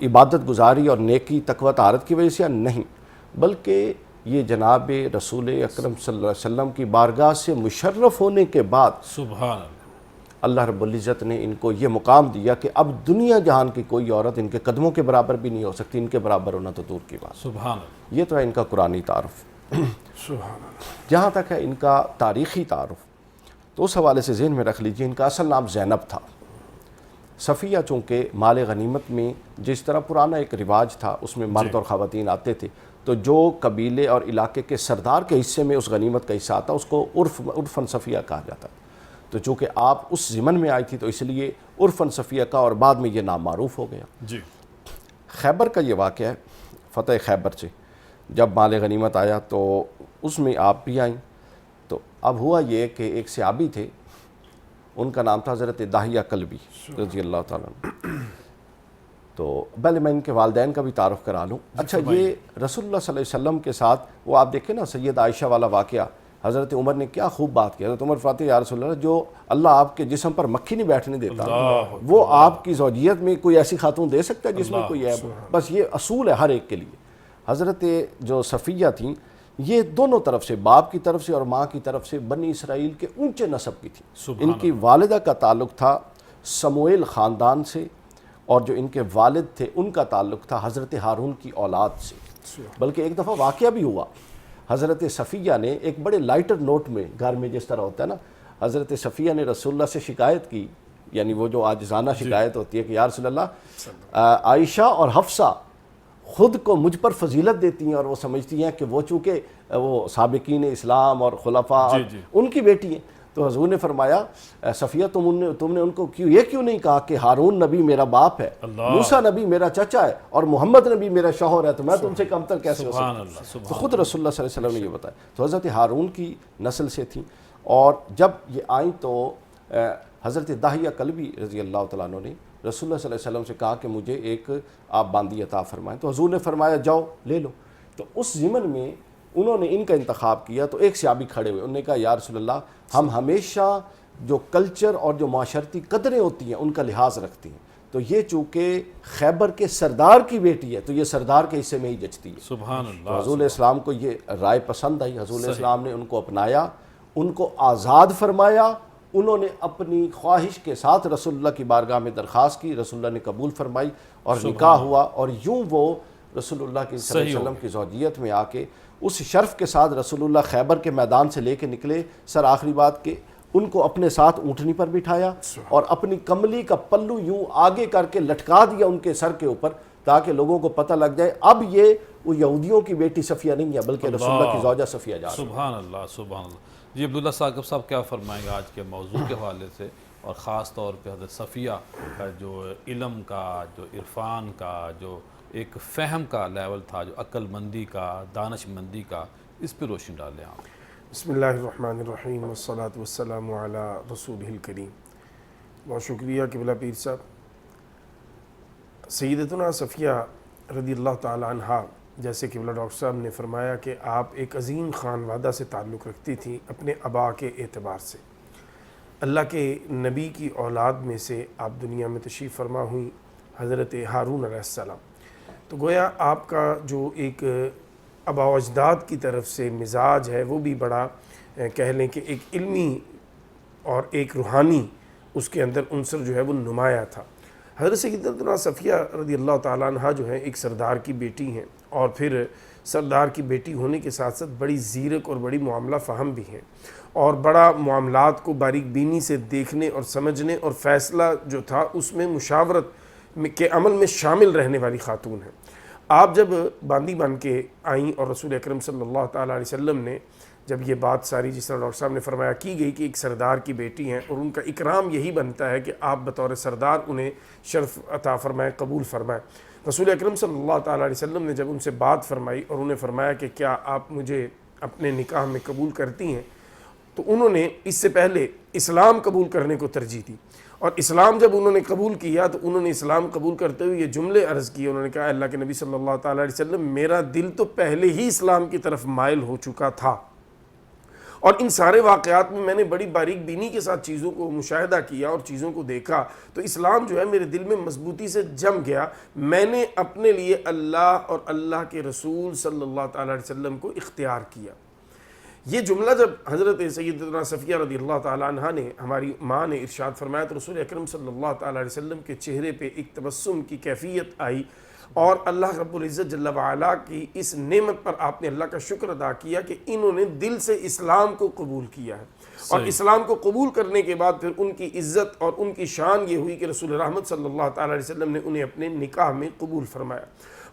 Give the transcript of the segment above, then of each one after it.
عبادت گزاری اور نیکی تقوی طہارت کی وجہ سے نہیں، بلکہ یہ جناب رسول اکرم صلی اللہ علیہ وسلم کی بارگاہ سے مشرف ہونے کے بعد سبحان اللہ، اللہ رب العزت نے ان کو یہ مقام دیا کہ اب دنیا جہان کی کوئی عورت ان کے قدموں کے برابر بھی نہیں ہو سکتی، ان کے برابر ہونا تو دور کی بات۔ سبحان اللہ، یہ تو ہے ان کا قرآنی تعارف۔ سبحان اللہ۔ جہاں تک ہے ان کا تاریخی تعارف، تو اس حوالے سے ذہن میں رکھ لیجئے ان کا اصل نام زینب تھا۔ صفیہ چونکہ مال غنیمت میں جس طرح پرانا ایک رواج تھا، اس میں مرد اور خواتین آتے تھے، تو جو قبیلے اور علاقے کے سردار کے حصے میں اس غنیمت کا حصہ آتا اس کو عرفاً صفیہ کہا جاتا۔ تو چونکہ آپ اس ضمن میں آئی تھی تو اس لیے عرفاً صفیہ کا، اور بعد میں یہ نام معروف ہو گیا۔ جی، خیبر کا یہ واقعہ ہے، فتح خیبر سے جب مال غنیمت آیا تو اس میں آپ بھی آئیں۔ تو اب ہوا یہ کہ ایک صحابی تھے، ان کا نام تھا حضرت داہیہ کلبی رضی اللہ تعالیٰ عنہ۔ تو پہلے میں ان کے والدین کا بھی تعارف کرا لوں۔ اچھا، یہ رسول اللہ صلی اللہ علیہ وسلم کے ساتھ وہ آپ دیکھیں نا سید عائشہ والا واقعہ، حضرت عمر نے کیا خوب بات کی۔ حضرت عمر فرماتے ہیں یا رسول اللہ، جو اللہ آپ کے جسم پر مکھی نہیں بیٹھنے دیتا وہ آپ کی زوجیت میں کوئی ایسی خاتون دے سکتا ہے جس میں کوئی عیب؟ بس یہ اصول ہے ہر ایک کے لیے۔ حضرت جو صفیہ تھیں یہ دونوں طرف سے، باپ کی طرف سے اور ماں کی طرف سے بنی اسرائیل کے اونچے نسب کی تھی۔ ان کی والدہ کا تعلق تھا سموئیل خاندان سے، اور جو ان کے والد تھے ان کا تعلق تھا حضرت ہارون کی اولاد سے۔ بلکہ ایک دفعہ واقعہ بھی ہوا، حضرت صفیہ نے ایک بڑے لائٹر نوٹ میں، گھر میں جس طرح ہوتا ہے نا، حضرت صفیہ نے رسول اللہ سے شکایت کی، یعنی وہ جو عاجزانہ شکایت ہوتی ہے کہ یا رسول اللہ، عائشہ اور حفصہ خود کو مجھ پر فضیلت دیتی ہیں اور وہ سمجھتی ہیں کہ وہ چونکہ وہ سابقین اسلام اور خلفاء اور ان کی بیٹی ہیں۔ تو حضور نے فرمایا صفیہ تم نے ان کو کیوں نہیں کہا کہ ہارون نبی میرا باپ ہے، موسیٰ نبی میرا چچا ہے اور محمد نبی میرا شوہر ہے، تو میں تم سے کمتر کیسے ہو سکتا؟ تو خود رسول اللہ صلی اللہ علیہ وسلم نے یہ بتایا۔ تو حضرت ہارون کی نسل سے تھیں، اور جب یہ آئیں تو حضرت داہیہ کلبی رضی اللہ تعالیٰ عنہ نے رسول اللہ صلی اللہ علیہ وسلم سے کہا کہ مجھے ایک آپ باندی عطا فرمائیں۔ تو حضور نے فرمایا جاؤ لے لو۔ تو اس ضمن میں انہوں نے ان کا انتخاب کیا، تو ایک صحابی کھڑے ہوئے، انہوں نے کہا یا رسول اللہ، ہم ہمیشہ جو کلچر اور جو معاشرتی قدریں ہوتی ہیں ان کا لحاظ رکھتی ہیں، تو یہ چونکہ خیبر کے سردار کی بیٹی ہے تو یہ سردار کے حصے میں ہی جچتی ہے۔ سبحان اللہ۔ تو حضور اسلام کو یہ رائے پسند آئی، حضور اسلام نے ان کو اپنایا، ان کو آزاد فرمایا۔ انہوں نے اپنی خواہش کے ساتھ رسول اللہ کی بارگاہ میں درخواست کی، رسول اللہ نے قبول فرمائی اور نکاح ہوا، اور یوں وہ رسول اللہ کی صلی اللہ علیہ وسلم کی زوجیت میں آ کے اس شرف کے ساتھ رسول اللہ خیبر کے میدان سے لے کے نکلے۔ سر آخری بات کہ ان کو اپنے ساتھ اونٹنی پر بٹھایا اور اپنی کملی کا پلو یوں آگے کر کے لٹکا دیا ان کے سر کے اوپر، تاکہ لوگوں کو پتہ لگ جائے اب یہ وہ یہودیوں کی بیٹی صفیہ نہیں ہے بلکہ رسول اللہ کی زوجہ صفیہ جا رہی ہے۔ سبحان اللہ، سبحان اللہ۔ جی عبداللہ ثاقب صاحب کیا فرمائیں گے آج کے موضوع کے حوالے سے، اور خاص طور پہ حضرت صفیہ کا جو علم کا، جو عرفان کا، جو ایک فہم کا لیول تھا، جو عقل مندی کا، دانش مندی کا، اس پہ روشنی ڈالیں آپ۔ بسم اللہ الرحمن الرحیم، والصلاة والسلام علی رسولہ الکریم۔ بہت شکریہ قبلہ پیر صاحب۔ سیدتنا صفیہ رضی اللہ تعالی عنہا، جیسے قبلہ ڈاکٹر صاحب نے فرمایا کہ آپ ایک عظیم خانوادہ سے تعلق رکھتی تھیں اپنے آبا کے اعتبار سے۔ اللہ کے نبی کی اولاد میں سے آپ دنیا میں تشریف فرما ہوئی، حضرت ہارون علیہ السلام۔ تو گویا آپ کا جو ایک آبا و اجداد کی طرف سے مزاج ہے وہ بھی بڑا کہہ لیں کہ ایک علمی اور ایک روحانی اس کے اندر عنصر جو ہے وہ نمایاں تھا۔ حضرت سیدتنا صفیہ رضی اللہ تعالیٰ عنہ جو ہے ایک سردار کی بیٹی ہیں، اور پھر سردار کی بیٹی ہونے کے ساتھ ساتھ بڑی زیرک اور بڑی معاملہ فہم بھی ہیں، اور بڑا معاملات کو باریک بینی سے دیکھنے اور سمجھنے اور فیصلہ جو تھا اس میں مشاورت کے عمل میں شامل رہنے والی خاتون ہیں۔ آپ جب باندی بن کے آئیں اور رسول اکرم صلی اللہ تعالیٰ علیہ وسلم نے جب یہ بات ساری جس طرح ڈاکٹر صاحب نے فرمایا کی گئی کہ ایک سردار کی بیٹی ہیں اور ان کا اکرام یہی بنتا ہے کہ آپ بطور سردار انہیں شرف عطا فرمائیں، قبول فرمائیں۔ رسول اکرم صلی اللہ تعالیٰ علیہ وسلم نے جب ان سے بات فرمائی اور انہیں فرمایا کہ کیا آپ مجھے اپنے نکاح میں قبول کرتی ہیں، تو انہوں نے اس سے پہلے اسلام قبول کرنے کو ترجیح دی، اور اسلام جب انہوں نے قبول کیا تو انہوں نے اسلام قبول کرتے ہوئے یہ جملے عرض کیے۔ انہوں نے کہا اللہ کے نبی صلی اللہ تعالیٰ علیہ وسلم، میرا دل تو پہلے ہی اسلام کی طرف مائل ہو چکا تھا، اور ان سارے واقعات میں میں نے بڑی باریک بینی کے ساتھ چیزوں کو مشاہدہ کیا اور چیزوں کو دیکھا تو اسلام جو ہے میرے دل میں مضبوطی سے جم گیا. میں نے اپنے لیے اللہ اور اللہ کے رسول صلی اللہ تعالیٰ علیہ وسلم کو اختیار کیا. یہ جملہ جب حضرت سیدتنا صفیہ رضی اللہ تعالیٰ عنہ نے، ہماری ماں نے ارشاد فرمایا تو رسول اکرم صلی اللہ تعالیٰ علیہ وسلم کے چہرے پہ ایک تبسم کی کیفیت آئی اور اللہ رب العزت جل وعلا کی اس نعمت پر آپ نے اللہ کا شکر ادا کیا کہ انہوں نے دل سے اسلام کو قبول کیا ہے. اور اسلام کو قبول کرنے کے بعد پھر ان کی عزت اور ان کی شان یہ ہوئی کہ رسول رحمت صلی اللہ تعالیٰ علیہ وسلم نے انہیں اپنے نکاح میں قبول فرمایا.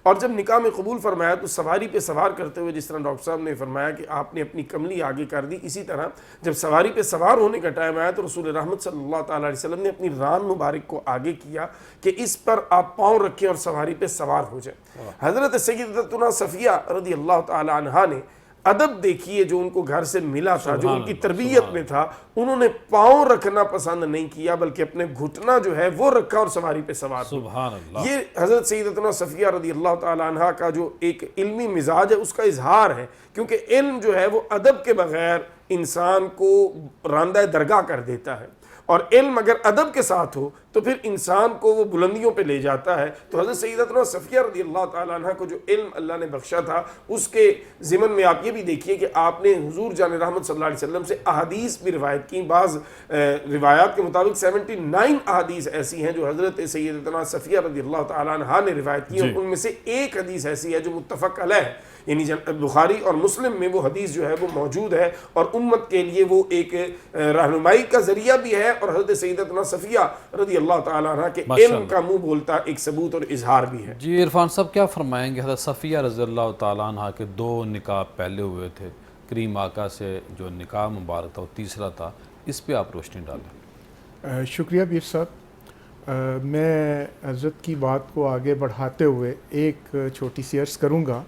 اور جب نکاح میں قبول فرمایا تو سواری پہ سوار کرتے ہوئے، جس طرح ڈاکٹر صاحب نے فرمایا کہ آپ نے اپنی کملی آگے کر دی، اسی طرح جب سواری پہ سوار ہونے کا ٹائم آیا تو رسول رحمت صلی اللہ تعالیٰ علیہ وسلم نے اپنی ران مبارک کو آگے کیا کہ اس پر آپ پاؤں رکھیں اور سواری پہ سوار ہو جائیں. حضرت سیدتنا صفیہ رضی اللہ تعالیٰ عنہا نے ادب دیکھیے جو ان کو گھر سے ملا تھا، جو ان کی تربیت میں تھا. انہوں نے پاؤں رکھنا پسند نہیں کیا بلکہ اپنے گھٹنا جو ہے وہ رکھا اور سواری پہ سوار ہو. سبحان اللہ. یہ حضرت سیدتنا صفیہ رضی اللہ تعالیٰ عنہا کا جو ایک علمی مزاج ہے اس کا اظہار ہے، کیونکہ علم جو ہے وہ ادب کے بغیر انسان کو راندہ درگاہ کر دیتا ہے، اور علم اگر ادب کے ساتھ ہو تو پھر انسان کو وہ بلندیوں پہ لے جاتا ہے. تو حضرت سیدتنا صفیہ رضی اللہ تعالیٰ عنہ کو جو علم اللہ نے بخشا تھا اس کے ضمن میں آپ یہ بھی دیکھیے کہ آپ نے حضور جان رحمت صلی اللہ علیہ وسلم سے احادیث بھی روایت کی. بعض روایات کے مطابق 79 احادیث ایسی ہیں جو حضرت سیدتنا صفیہ رضی اللہ تعالیٰ عنہ نے روایت کی، اور ان میں سے ایک حدیث ایسی ہے جو متفق علیہ ہے، یعنی بخاری اور مسلم میں وہ حدیث جو ہے وہ موجود ہے اور امت کے لیے وہ ایک رہنمائی کا ذریعہ بھی ہے، اور حضرت سیدتنا صفیہ رضی اللہ تعالیٰ عنہ کے علم کا منہ بولتا ایک ثبوت اور اظہار بھی ہے. جی عرفان صاحب کیا فرمائیں گے؟ حضرت صفیہ رضی اللہ تعالیٰ عنہ کے 2 نکاح پہلے ہوئے تھے، کریم آقا سے جو نکاح مبارک تھا وہ تیسرا تھا، اس پہ آپ روشنی ڈالیں. شکریہ بیر صاحب. میں حضرت کی بات کو آگے بڑھاتے ہوئے ایک چھوٹی سی عرض کروں گا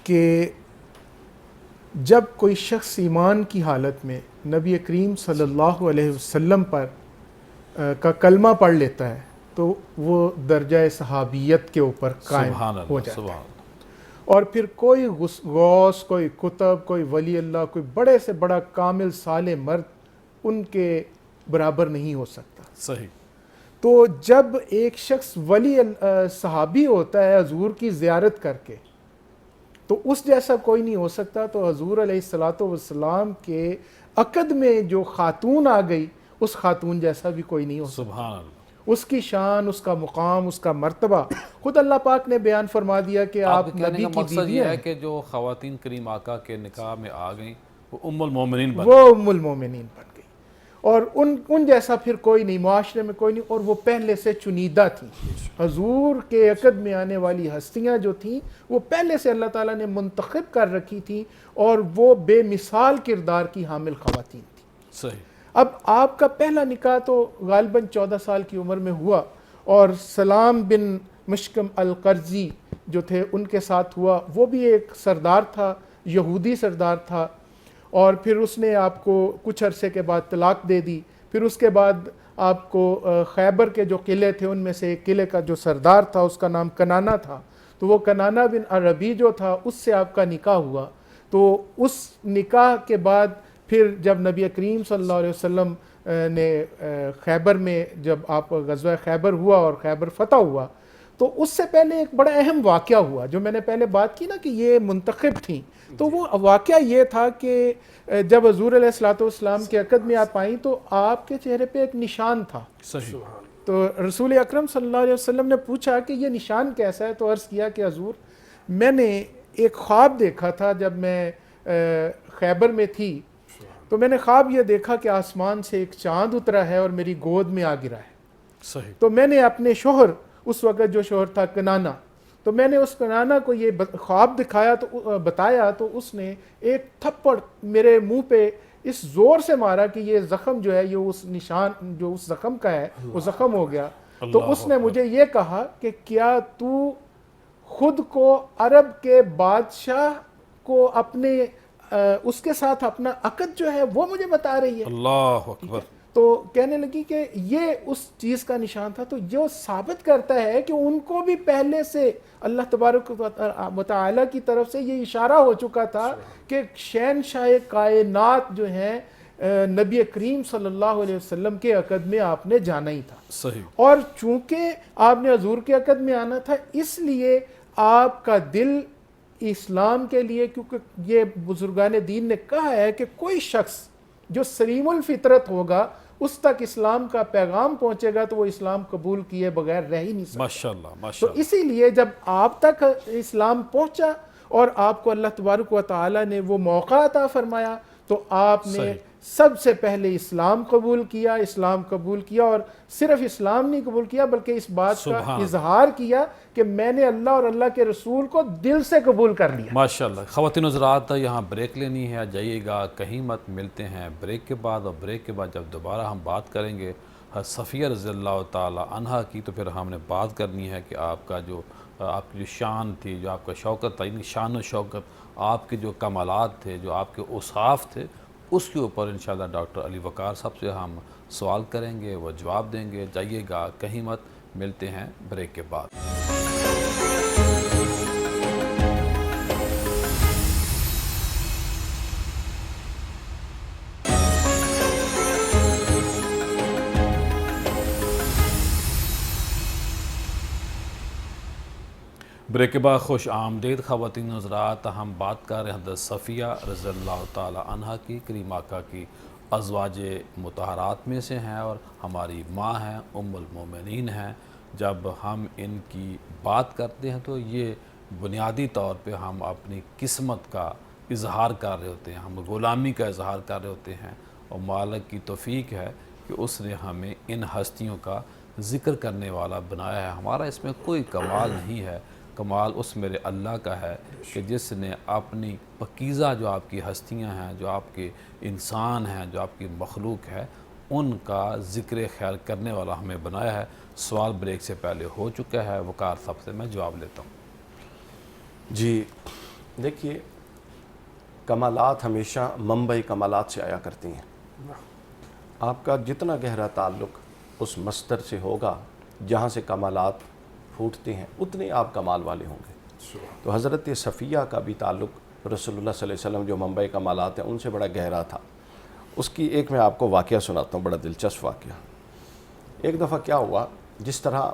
کہ جب کوئی شخص ایمان کی حالت میں نبی کریم صلی اللہ علیہ وسلم پر کا کلمہ پڑھ لیتا ہے تو وہ درجہ صحابیت کے اوپر قائم ہو جاتا ہے. اور پھر کوئی غوث، کوئی کتب، کوئی ولی اللہ، کوئی بڑے سے بڑا کامل صالح مرد ان کے برابر نہیں ہو سکتا. صحیح. تو جب ایک شخص ولی صحابی ہوتا ہے حضور کی زیارت کر کے تو اس جیسا کوئی نہیں ہو سکتا. تو حضور علیہ الصلوۃ والسلام کے عقد میں جو خاتون آ گئی اس خاتون جیسا بھی کوئی نہیں ہو سکتا. سبحان اللہ. اس کی شان، اس کا مقام، اس کا مرتبہ خود اللہ پاک نے بیان فرما دیا کہ آپ نبی کی مقصد بیوی یہ ہیں. ہے کہ جو خواتین کریم آقا کے نکاح میں آ گئیں وہ ام المومنین بن وہ ام المومنین بن گئی، اور ان جیسا پھر کوئی نہیں، معاشرے میں کوئی نہیں، اور وہ پہلے سے چنیدہ تھیں. حضور کے عقد میں آنے والی ہستیاں جو تھیں وہ پہلے سے اللہ تعالیٰ نے منتخب کر رکھی تھیں، اور وہ بے مثال کردار کی حامل خواتین تھیں. صحیح. اب آپ کا پہلا نکاح تو غالباً 14 سال کی عمر میں ہوا، اور سلام بن مشکم القرزی جو تھے ان کے ساتھ ہوا. وہ بھی ایک سردار تھا، یہودی سردار تھا، اور پھر اس نے آپ کو کچھ عرصے کے بعد طلاق دے دی. پھر اس کے بعد آپ کو خیبر کے جو قلعے تھے ان میں سے ایک قلعے کا جو سردار تھا اس کا نام کنانا تھا، تو وہ کنانا بن عربی جو تھا اس سے آپ کا نکاح ہوا. تو اس نکاح کے بعد پھر جب نبی کریم صلی اللہ علیہ وسلم نے خیبر میں جب آپ غزوہ خیبر ہوا اور خیبر فتح ہوا تو اس سے پہلے ایک بڑا اہم واقعہ ہوا جو میں نے پہلے بات کی نا کہ یہ منتخب تھیں. تو وہ واقعہ یہ تھا کہ جب حضور علیہ الصلوۃ والسلام کے عقد میں آپ آئیں تو آپ کے چہرے پہ ایک نشان تھا. صحیح. تو رسول اکرم صلی اللہ علیہ وسلم نے پوچھا کہ یہ نشان کیسا ہے؟ تو عرض کیا کہ حضور میں نے ایک خواب دیکھا تھا جب میں خیبر میں تھی، تو میں نے خواب یہ دیکھا کہ آسمان سے ایک چاند اترا ہے اور میری گود میں آ گرا ہے. صحیح. تو میں نے اپنے شوہر، اس وقت جو شوہر تھا کنانا، تو میں نے اس کنانا کو یہ خواب دکھایا تو بتایا، تو اس نے ایک تھپڑ میرے منہ پہ اس زور سے مارا کہ یہ زخم جو ہے یہ اس نشان جو اس زخم کا ہے وہ زخم ہو گیا. تو اس نے مجھے یہ کہا کہ کیا تو خود کو عرب کے بادشاہ کو اپنے اس کے ساتھ اپنا عقد جو ہے وہ مجھے بتا رہی ہے؟ اللہ اکبر. تو کہنے لگی کہ یہ اس چیز کا نشان تھا، تو جو ثابت کرتا ہے کہ ان کو بھی پہلے سے اللہ تبارک و تعالی کی طرف سے یہ اشارہ ہو چکا تھا کہ شہنشاہ کائنات جو ہیں نبی کریم صلی اللہ علیہ وسلم کے عقد میں آپ نے جانا ہی تھا. صحیح. اور چونکہ آپ نے حضور کے عقد میں آنا تھا، اس لیے آپ کا دل اسلام کے لیے، کیونکہ یہ بزرگان دین نے کہا ہے کہ کوئی شخص جو سلیم الفطرت ہوگا اس تک اسلام کا پیغام پہنچے گا تو وہ اسلام قبول کیے بغیر رہ ہی نہیں سکتا. ماشاءاللہ تو ماشاءاللہ. اسی لیے جب آپ تک اسلام پہنچا اور آپ کو اللہ تبارک و تعالی نے وہ موقع عطا فرمایا تو آپ نے سب سے پہلے اسلام قبول کیا اور صرف اسلام نہیں قبول کیا بلکہ اس بات کا اظہار کیا کہ میں نے اللہ اور اللہ کے رسول کو دل سے قبول کر لیا. ماشاءاللہ. خواتین حضرات یہاں بریک لینی ہے، جائیے گا کہیں مت. ملتے ہیں بریک کے بعد، اور بریک کے بعد جب دوبارہ ہم بات کریں گے صفیہ رضی اللہ تعالی عنہا کی، تو پھر ہم نے بات کرنی ہے کہ آپ کی جو شان تھی، جو آپ کا شوکت تھا، یعنی شان و شوکت، آپ کے جو کمالات تھے، جو آپ کے اوصاف تھے، اس کے اوپر انشاءاللہ ڈاکٹر علی وقار صاحب سے ہم سوال کریں گے، وہ جواب دیں گے. جائیے گا کہیں مت. ملتے ہیں بریک کے بعد. بریک کے بعد خوش آمدید خواتین حضرات. ہم بات کر رہے ہیں حضرت صفیہ رضی اللہ تعالی عنہا کی، کریم آقا کی ازواج مطہرات میں سے ہیں اور ہماری ماں ہیں، ام المومنین ہیں. جب ہم ان کی بات کرتے ہیں تو یہ بنیادی طور پہ ہم اپنی قسمت کا اظہار کر رہے ہوتے ہیں، ہم غلامی کا اظہار کر رہے ہوتے ہیں، اور مالک کی توفیق ہے کہ اس نے ہمیں ان ہستیوں کا ذکر کرنے والا بنایا ہے. ہمارا اس میں کوئی کمال نہیں ہے، کمال اس میرے اللہ کا ہے کہ جس نے اپنی پاکیزہ جو آپ کی ہستیاں ہیں، جو آپ کے انسان ہیں، جو آپ کی مخلوق ہے، ان کا ذکر خیر کرنے والا ہمیں بنایا ہے. سوال بریک سے پہلے ہو چکا ہے، وقار صاحب سے میں جواب لیتا ہوں. جی دیکھیے، کمالات ہمیشہ منبع کمالات سے آیا کرتی ہیں. آپ کا جتنا گہرا تعلق اس مصدر سے ہوگا جہاں سے کمالات پھوٹتے ہیں، اتنے آپ کمال والے ہوں گے. تو حضرت صفیہ کا بھی تعلق رسول اللہ صلی اللہ علیہ وسلم جو منبع کمالات ہیں ان سے بڑا گہرا تھا. اس کی ایک میں آپ کو واقعہ سناتا ہوں، بڑا دلچسپ واقعہ. ایک دفعہ کیا ہوا، جس طرح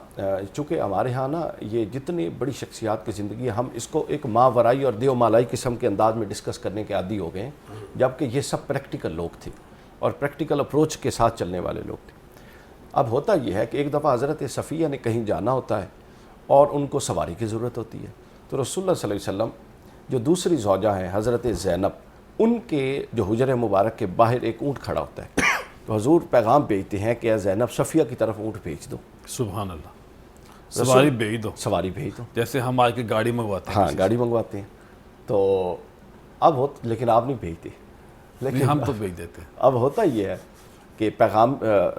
چونکہ ہمارے ہاں نا یہ جتنی بڑی شخصیات کی زندگی ہے، ہم اس کو ایک ماورائی اور دیو مالائی قسم کے انداز میں ڈسکس کرنے کے عادی ہو گئے ہیں، جبکہ یہ سب پریکٹیکل لوگ تھے اور پریکٹیکل اپروچ کے ساتھ چلنے والے لوگ تھے. اب ہوتا یہ ہے کہ ایک دفعہ حضرت صفیہ نے کہیں جانا ہوتا ہے اور ان کو سواری کی ضرورت ہوتی ہے. تو رسول اللہ صلی اللہ علیہ وسلم جو دوسری زوجہ ہیں حضرت زینب، ان کے جو حجر مبارک کے باہر ایک اونٹ کھڑا ہوتا ہے. تو حضور پیغام بھیجتے ہیں کہ اے زینب صفیہ کی طرف اونٹ بھیج دو. سبحان اللہ. سواری بھیج دو. سواری بھیج دو، جیسے ہم آج کی گاڑی منگواتے ہیں. ہاں گاڑی منگواتے ہیں. تو اب لیکن آپ نہیں بھیجتے، لیکن ہم تو بھیج دیتے ہیں. اب ہوتا یہ ہے کہ پیغام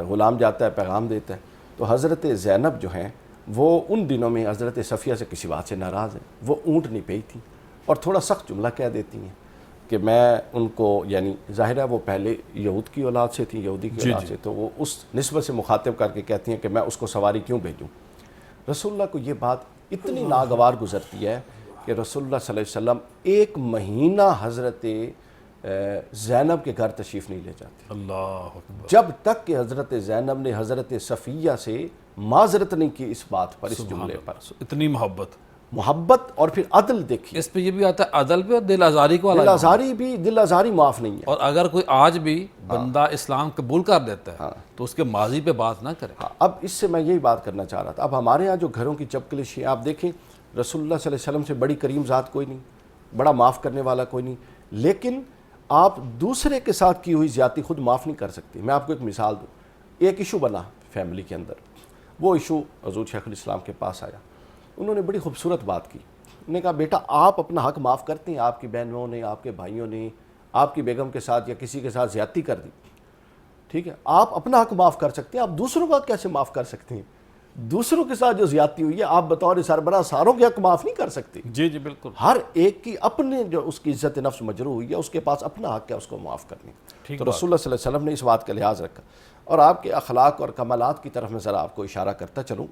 غلام جاتا ہے، پیغام دیتا ہے. تو حضرت زینب جو ہیں وہ ان دنوں میں حضرت صفیہ سے کسی بات سے ناراض ہیں. وہ اونٹ نہیں بھیجتی اور تھوڑا سخت جملہ کہہ دیتی ہیں کہ میں ان کو، یعنی ظاہر ہے وہ پہلے یہود کی اولاد سے تھی، یہودی کی اولاد سے، تو وہ اس نسبت سے مخاطب کر کے کہتی ہیں کہ میں اس کو سواری کیوں بھیجوں. رسول اللہ کو یہ بات اتنی ناگوار گزرتی ہے کہ رسول اللہ صلی اللہ علیہ وسلم ایک مہینہ حضرت زینب کے گھر تشریف نہیں لے جاتے، اللہ اکبر، جب تک کہ حضرت زینب نے حضرت صفیہ سے معذرت نہیں کی اس بات پر، اس جملے پر. اتنی محبت اور پھر عدل دیکھیے. اس پہ یہ بھی آتا ہے عدل پہ، اور دل آزاری کو دل آزاری بھی، دل آزاری معاف نہیں ہے. اور اگر کوئی آج بھی بندہ اسلام قبول کر دیتا ہے تو اس کے ماضی پہ بات نہ کرے. اب اس سے میں یہی بات کرنا چاہ رہا تھا. اب ہمارے ہاں جو گھروں کی چپکلشی ہے، آپ دیکھیں رسول اللہ صلی اللہ علیہ وسلم سے بڑی کریم ذات کوئی نہیں، بڑا معاف کرنے والا کوئی نہیں، لیکن آپ دوسرے کے ساتھ کی ہوئی زیادتی خود معاف نہیں کر سکتے. میں آپ کو ایک مثال دوں. ایک ایشو بنا فیملی کے اندر، وہ ایشو حضور شیخ الاسلام کے پاس آیا. انہوں نے بڑی خوبصورت بات کی. انہوں نے کہا بیٹا آپ اپنا حق معاف کرتے ہیں، آپ کی بہنوں نے، آپ کے بھائیوں نے آپ کی بیگم کے ساتھ یا کسی کے ساتھ زیادتی کر دی، ٹھیک ہے، آپ اپنا حق معاف کر سکتے ہیں، آپ دوسروں کا کیسے معاف کر سکتے ہیں؟ دوسروں کے ساتھ جو زیادتی ہوئی ہے آپ بطور سربراہ ساروں کے حق معاف نہیں کر سکتے. جی جی بالکل. ہر ایک کی اپنے جو اس کی عزت نفس مجروح ہوئی ہے اس کے پاس اپنا حق ہے اس کو معاف کرنے. تو رسول اللہ صلی اللہ علیہ وسلم نے اس بات کا لحاظ رکھا. اور آپ کے اخلاق اور کمالات کی طرف میں ذرا آپ کو اشارہ کرتا چلوں.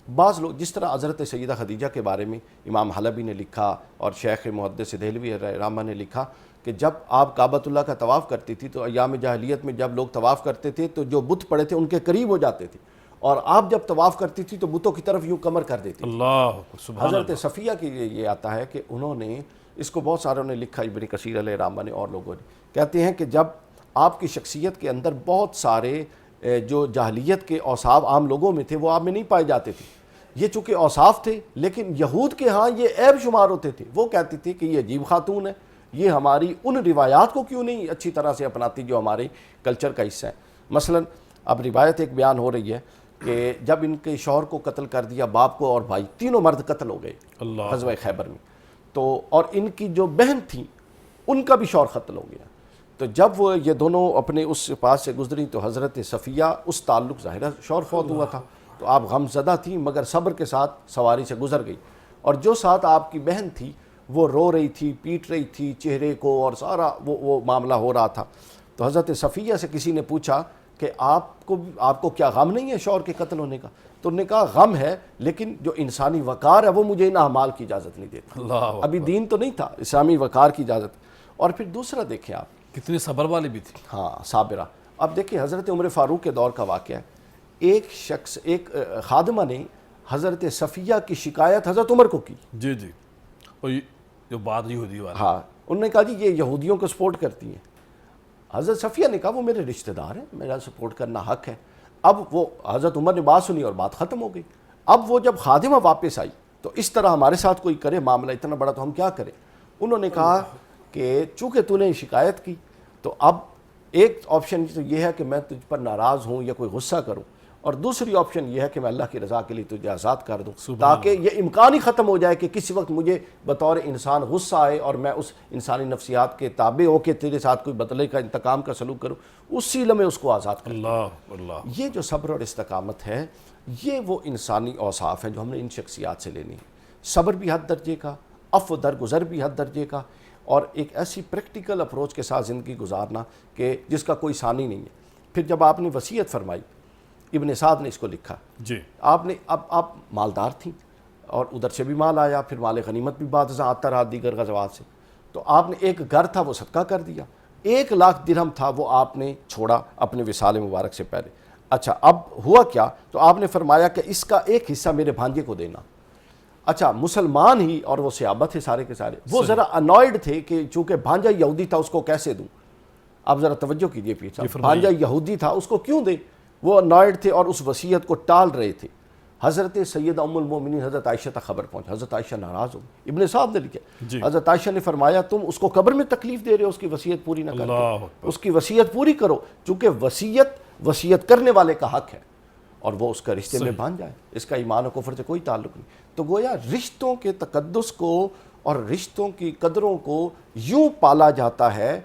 بعض لوگ جس طرح حضرت سیدہ خدیجہ کے بارے میں امام حلبی نے لکھا اور شیخ محدث دہلوی رحمہ نے لکھا کہ جب آپ کعبۃ اللہ کا طواف کرتی تھی تو ایام جاہلیت میں جب لوگ طواف کرتے تھے تو جو بت پڑے تھے ان کے قریب ہو جاتے تھے، اور آپ جب طواف کرتی تھی تو بتوں کی طرف یوں کمر کر دیتی تھی. اللہ سبحان حضرت صفیہ کی یہ آتا ہے کہ انہوں نے اس کو بہت ساروں نے لکھا، ابن کثیر علیہ رحمہ نے اور لوگوں نے کہتے ہیں کہ جب آپ کی شخصیت کے اندر بہت سارے جو جاہلیت کے اوصاف عام لوگوں میں تھے وہ آپ میں نہیں پائے جاتے تھے. یہ چونکہ اوصاف تھے لیکن یہود کے ہاں یہ عیب شمار ہوتے تھے. وہ کہتی تھی کہ یہ عجیب خاتون ہے، یہ ہماری ان روایات کو کیوں نہیں اچھی طرح سے اپناتی جو ہمارے کلچر کا حصہ ہے. مثلا اب روایت ایک بیان ہو رہی ہے کہ جب ان کے شوہر کو قتل کر دیا، باپ کو اور بھائی تینوں مرد قتل ہو گئے غزوہ خیبر میں، تو اور ان کی جو بہن تھی ان کا بھی شوہر قتل ہو گیا. تو جب وہ یہ دونوں اپنے اس پاس سے گزری تو حضرت صفیہ اس تعلق ظاہرہ شوہر فوت ہوا تھا تو آپ غم زدہ تھیں مگر صبر کے ساتھ سواری سے گزر گئی. اور جو ساتھ آپ کی بہن تھی وہ رو رہی تھی، پیٹ رہی تھی چہرے کو، اور سارا وہ معاملہ ہو رہا تھا. تو حضرت صفیہ سے کسی نے پوچھا کہ آپ کو کیا غم نہیں ہے شوہر کے قتل ہونے کا؟ تو انہوں نے کہا غم ہے لیکن جو انسانی وقار ہے وہ مجھے ان اعمال کی اجازت نہیں دیتا. ابھی دین تو نہیں تھا، اسلامی وقار کی اجازت. اور پھر دوسرا دیکھیں آپ کتنی صبر والی بھی تھی. ہاں صابرہ. اب دیکھیں حضرت عمر فاروق کے دور کا واقعہ ہے. ایک خادمہ نے حضرت صفیہ کی شکایت حضرت عمر کو کی. جی جی. اور جو بات یہودی والی. ہاں انہوں نے کہا جی یہ یہودیوں کو سپورٹ کرتی ہیں. حضرت صفیہ نے کہا وہ میرے رشتہ دار ہیں، میرا سپورٹ کرنا حق ہے. اب وہ حضرت عمر نے بات سنی اور بات ختم ہو گئی. اب وہ جب خادمہ واپس آئی تو اس طرح ہمارے ساتھ کوئی کرے معاملہ اتنا بڑا تو ہم کیا کریں. انہوں نے کہا کہ چونکہ تو نے شکایت کی تو اب ایک آپشن یہ ہے کہ میں تجھ پر ناراض ہوں یا کوئی غصہ کروں، اور دوسری آپشن یہ ہے کہ میں اللہ کی رضا کے لیے تجھے آزاد کر دوں تاکہ یہ امکان ہی ختم ہو جائے کہ کسی وقت مجھے بطور انسان غصہ آئے اور میں اس انسانی نفسیات کے تابع ہو کے تیرے ساتھ کوئی بدلے کا انتقام کا سلوک کروں، اسی لمحے اس کو آزاد کر. اللہ. یہ جو صبر اور استقامت ہے یہ وہ انسانی اوصاف ہیں جو ہم نے ان شخصیات سے لینی ہے. صبر بھی حد درجے کا، عفو درگزر بھی حد درجے کا، اور ایک ایسی پریکٹیکل اپروچ کے ساتھ زندگی گزارنا کہ جس کا کوئی ثانی نہیں ہے. پھر جب آپ نے وصیت فرمائی، ابن سعد نے اس کو لکھا جی، آپ نے اب آپ مالدار تھیں اور ادھر سے بھی مال آیا، پھر مال غنیمت بھی بعد ازاں آتا رہا دیگر غزوات سے، تو آپ نے ایک گھر تھا وہ صدقہ کر دیا، 1,00,000 درہم تھا وہ آپ نے چھوڑا اپنے وصال مبارک سے پہلے. اچھا اب ہوا کیا؟ تو آپ نے فرمایا کہ اس کا ایک حصہ میرے بھانجے کو دینا. اچھا مسلمان ہی اور وہ صحابہ تھے سارے کے سارے، وہ ذرا انوائڈ تھے کہ چونکہ بھانجا یہودی تھا اس کو کیسے دوں. آپ ذرا توجہ کیجئے پیچھے، بھانجا یہودی تھا اس کو کیوں دے، وہ انوائڈ تھے اور اس وصیت کو ٹال رہے تھے. حضرت سیدہ ام المومنین حضرت عائشہ تک خبر پہنچ، حضرت عائشہ ناراض ہو. ابن صاحب نے لکھا حضرت عائشہ نے فرمایا تم اس کو قبر میں تکلیف دے رہے ہو اس کی وصیت پوری نہ کر کے، اس کی وصیت پوری کرو، چونکہ وصیت کرنے والے کا حق ہے اور وہ اس کا رشتے میں باندھ جائے، اس کا ایمان و کفر سے کوئی تعلق نہیں. تو گویا رشتوں کے تقدس کو اور رشتوں کی قدروں کو یوں پالا جاتا ہے